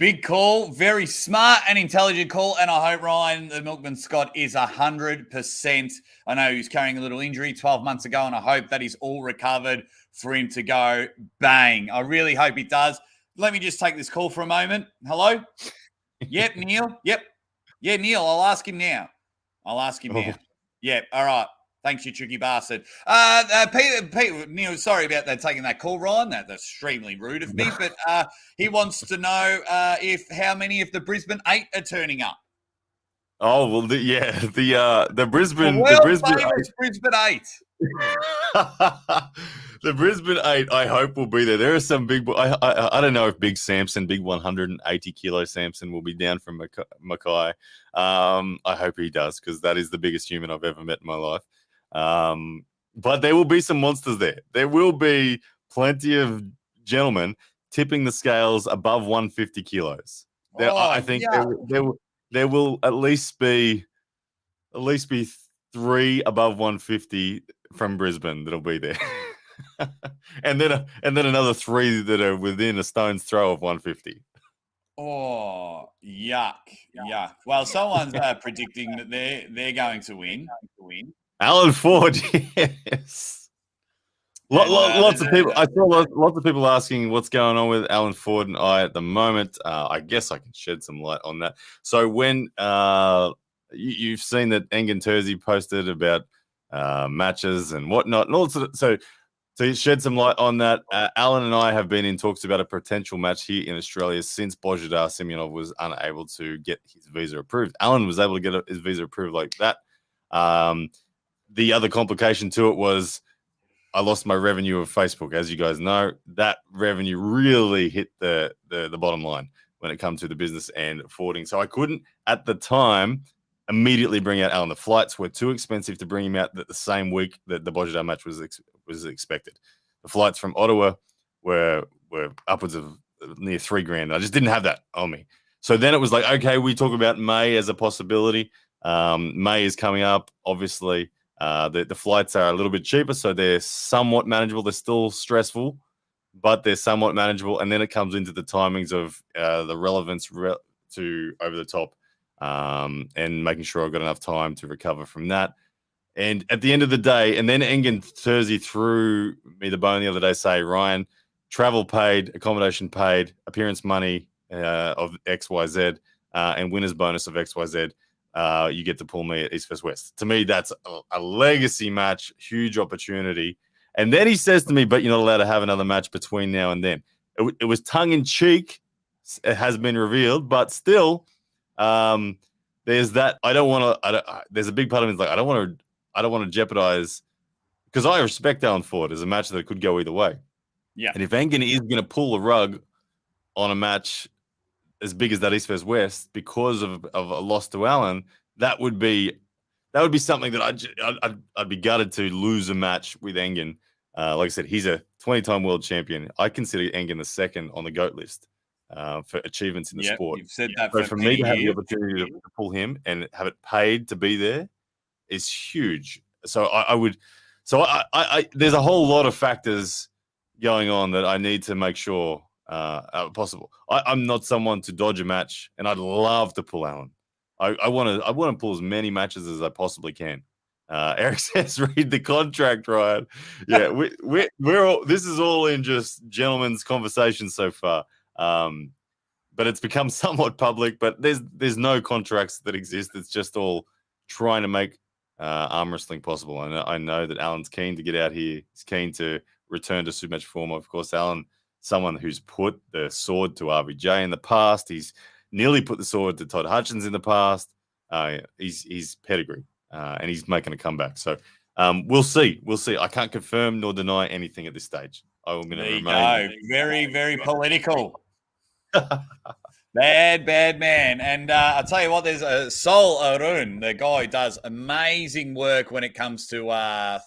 Big call, very smart and intelligent call, and I hope Ryan, the Milkman Scott, is 100%. I know he was carrying a little injury 12 months ago, and I hope that he's all recovered for him to go bang. I really hope he does. Let me just take this call for a moment. Hello? Yep, Neil. Yep. Yeah, Neil, I'll ask him now. Yep, all right. Thanks, you tricky bastard. Peter, Neil, sorry about that taking that call, Ryan. That's extremely rude of me, but he wants to know how many of the Brisbane 8 are turning up. Oh well, the Brisbane, The world famous Brisbane 8. The Brisbane 8, I hope will be there. There are some big. I don't know if Big Samson, big 180 kilo Samson, will be down from Mackay. I hope he does, because that is the biggest human I've ever met in my life. But there will be some monsters there. There will be plenty of gentlemen tipping the scales above 150 kilos. I think there will at least be 3 above 150 from Brisbane that'll be there. and then another 3 that are within a stone's throw of 150. Oh, yuck. Well, someone's predicting that they're going to win. Alan Ford, yes. Lots of people. I saw lots of people asking what's going on with Alan Ford and I at the moment. I guess I can shed some light on that. So when you've seen that Engen Terzi posted about matches and whatnot, and also so to shed some light on that, Alan and I have been in talks about a potential match here in Australia since Bojidar Simeonov was unable to get his visa approved. Alan was able to get his visa approved like that. The other complication to it was I lost my revenue of Facebook. As you guys know, that revenue really hit the bottom line when it comes to the business and forwarding. So I couldn't, at the time, immediately bring out Alan. The flights were too expensive to bring him out the same week that the Bojidar match was expected. The flights from Ottawa were upwards of near $3,000. I just didn't have that on me. So then it was like, okay, we talk about May as a possibility. May is coming up, obviously. The flights are a little bit cheaper, so they're somewhat manageable. They're still stressful, but they're somewhat manageable. And then it comes into the timings of the relevance to over the top, and making sure I've got enough time to recover from that. And at the end of the day, and then Engen Terzi threw me the bone the other day, say, Ryan, travel paid, accommodation paid, appearance money of XYZ, and winner's bonus of XYZ. You get to pull me at East vs West. To me, that's a legacy match, huge opportunity. And then he says to me, but you're not allowed to have another match between now and then. It was tongue-in-cheek. It has been revealed, but still, there's that. I don't want to. There's a big part of me that's like, I don't want to jeopardize, because I respect Alan Ford as a match that could go either way. Yeah. And if Engen is going to pull the rug on a match as big as that East vs West because of a loss to Alan, that would be something that I'd be gutted to lose a match with Engen. Like I said, he's a 20-time world champion. I consider Engen the second on the GOAT list for achievements in the sport. You've said that. So for me to have the opportunity to pull him and have it paid to be there is huge. So I would. So I there's a whole lot of factors going on that I need to make sure possible. I'm not someone to dodge a match, and I'd love to pull Alan. I want to pull as many matches as I possibly can. Eric says, "Read the contract, Ryan." Yeah, we're all. This is all in just gentlemen's conversation so far, but it's become somewhat public. But there's no contracts that exist. It's just all trying to make arm wrestling possible. And I know that Alan's keen to get out here. He's keen to return to supermatch form. Of course, Alan, someone who's put the sword to RVJ in the past. He's nearly put the sword to Todd Hutchins in the past. He's pedigree, and he's making a comeback. So we'll see. I can't confirm nor deny anything at this stage. I'm going to remain. Very, very political. Bad man. And I'll tell you what, there's Sol Arun, the guy who does amazing work when it comes to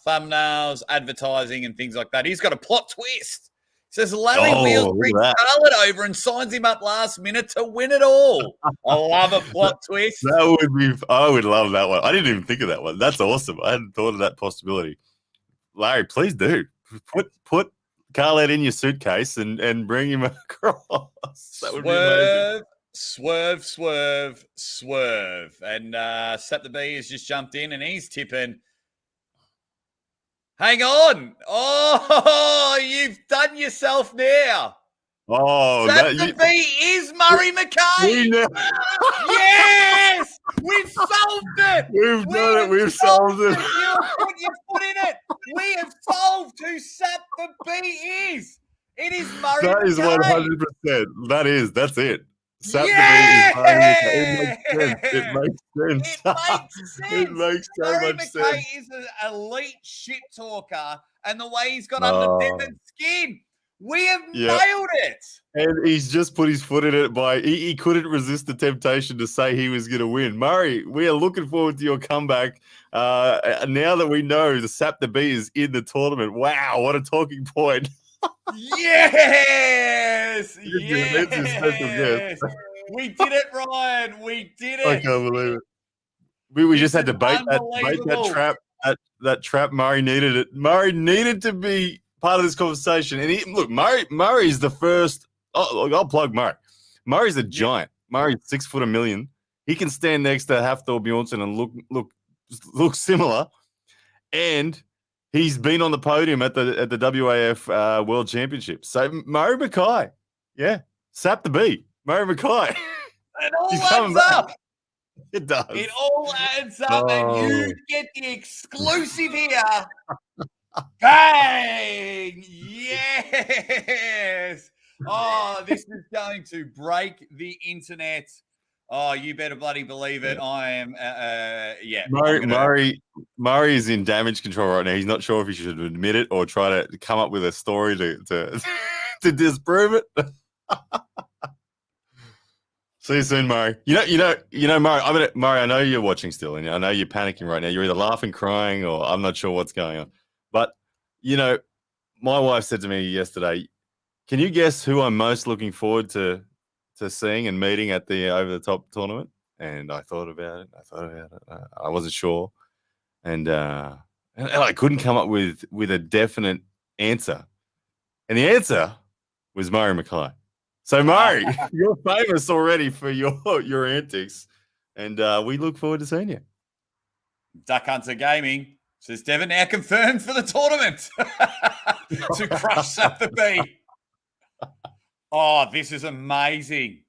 thumbnails, advertising, and things like that. He's got a plot twist. Says Larry Wheels brings Charlotte over and signs him up last minute to win it all. I love a plot twist. I would love that one. I didn't even think of that one. That's awesome. I hadn't thought of that possibility. Larry, please do. Khaled in your suitcase and bring him across. That would be amazing. Swerve. And Sap the Bee has just jumped in and he's tipping. Hang on. Oh, you've done yourself now. Oh, Sap the Bee is Murray McKay. Yes! We've solved it. We've done it. We've solved it. You've put in it. We have solved who Sap the Bee is. It is Murray McKay. That is 100%. That's it. Sap the Bee is Murray McKay. It makes sense. It makes so Murray much McKay sense. Is an elite shit talker, and the way he's got under Devin's skin. We have nailed it. And he's just put his foot in it he couldn't resist the temptation to say he was going to win. Murray, we are looking forward to your comeback. Now that we know the Sap the Bee is in the tournament. Wow, what a talking point. Yes. We did it, Ryan. We did it. I can't believe it. We just had to bait that trap. That trap. Murray needed it. Murray needed to be part of this conversation. And look, Murray's the first. I'll plug Murray. Murray's a giant. Murray's 6 foot a million. He can stand next to Hafthor Bjornsson and look similar. And he's been on the podium at the WAF World Championship. So Murray McKay, Sap the Bee, Murray McKay. It all adds up. It does. It all adds up, and you get the exclusive here. Bang! Yes. Oh, this is going to break the internet. Oh, you better bloody believe it. I am, Murray is in damage control right now. He's not sure if he should admit it or try to come up with a story to disprove it. See you soon, Murray. You know, Murray. Murray, I know you're watching still, and I know you're panicking right now. You're either laughing, crying, or I'm not sure what's going on. But my wife said to me yesterday, "Can you guess who I'm most looking forward to seeing and meeting at the Over the Top tournament?" And I thought about it. I wasn't sure, and I couldn't come up with a definite answer. And the answer was Murray McKay. So Murray, you're famous already for your antics, and we look forward to seeing you. Duck Hunter Gaming says Devin now confirmed for the tournament to crush Sap the Bee. Oh, this is amazing.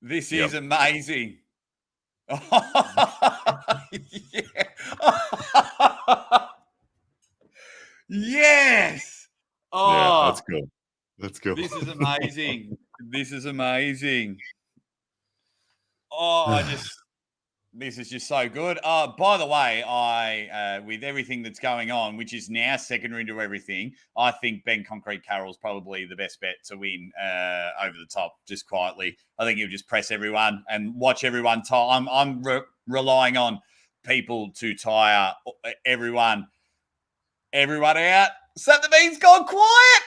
This is amazing. Yes. Oh, yeah, that's good. That's good. This is amazing. This is amazing. Oh, this is just so good. By the way, I with everything that's going on, which is now secondary to everything, I think Ben Concrete Carroll's probably the best bet to win Over the Top, just quietly. I think he'll just press everyone and watch everyone tire. I'm relying on people to tire everyone out. Sap the Bee's gone quiet.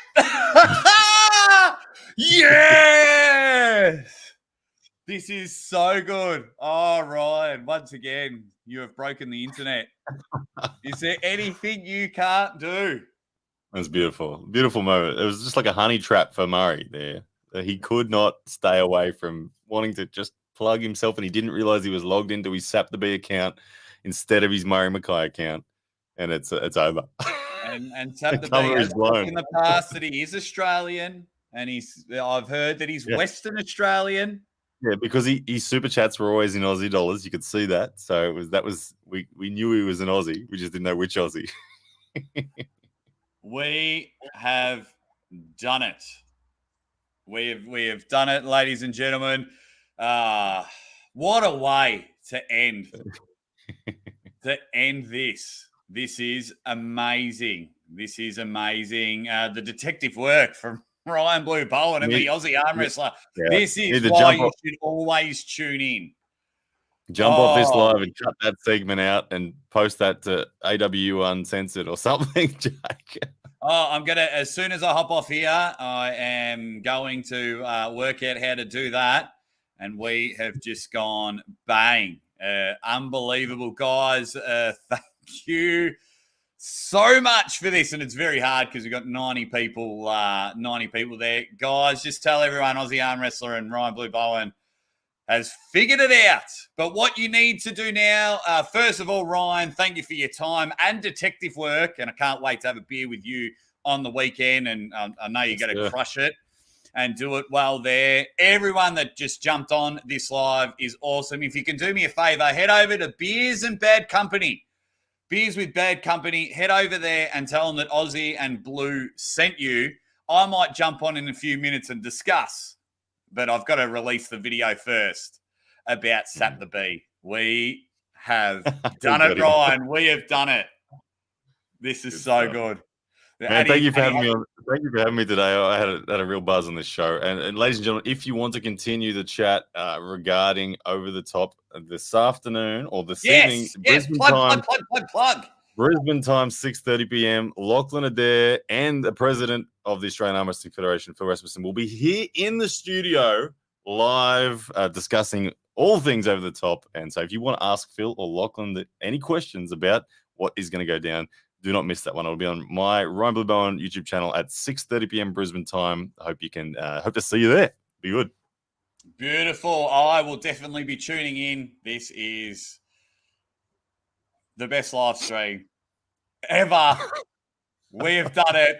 Yes. This is so good. Oh, Ryan, once again, you have broken the internet. Is there anything you can't do? That's beautiful. Beautiful moment. It was just like a honey trap for Murray there. He could not stay away from wanting to just plug himself, and he didn't realize he was logged into his Sap the Bee account instead of his Murray McKay account, and it's over. And Sap the Bee has talked in the past that he is Australian, and I've heard that he's Western Australian. Yeah, because his super chats were always in Aussie dollars. You could see that. So we knew he was an Aussie. We just didn't know which Aussie. We have done it. We have done it, ladies and gentlemen. What a way to end this. This is amazing. This is amazing. The detective work from Ryan Blue Bowen and the Aussie Armwrestler. Yeah. This is why you should always tune in. Jump off this live and cut that segment out and post that to AW Uncensored or something, Jake. I'm going to, as soon as I hop off here, I am going to work out how to do that. And we have just gone bang. Unbelievable, guys. Thank you so much for this, and it's very hard because we've got 90 people there. Guys, just tell everyone Aussie Armwrestler and Ryan Blue Bowen has figured it out. But what you need to do now, first of all, Ryan, thank you for your time and detective work, and I can't wait to have a beer with you on the weekend, and I know you're going to crush it and do it well there. Everyone that just jumped on this live is awesome. If you can do me a favor, head over to Beers and Bad Company. Beers with Bad Company, head over there and tell them that Aussie and Blue sent you. I might jump on in a few minutes and discuss, but I've got to release the video first about Sap the Bee. We have done it, Ryan. We have done it. This is so good. Man, thank you for having me on. Thank you for having me today. I had a real buzz on this show. And ladies and gentlemen, if you want to continue the chat regarding Over the Top this afternoon or this evening, Brisbane time, Brisbane time, 6:30 p.m. Lachlan Adair and the president of the Australian Arm Wrestling Federation, Phil Rasmussen, will be here in the studio live discussing all things Over the Top. And so if you want to ask Phil or Lachlan any questions about what is going to go down, do not miss that one. It'll be on my Ryan Blue Bowen YouTube channel at 6:30 p.m. Brisbane time. I hope you can. Hope to see you there. Be good. Beautiful. I will definitely be tuning in. This is the best live stream ever. We have done it.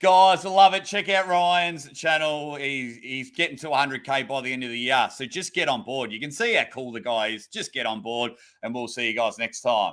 Guys, I love it. Check out Ryan's channel. He's getting to 100K by the end of the year. So just get on board. You can see how cool the guy is. Just get on board, and we'll see you guys next time.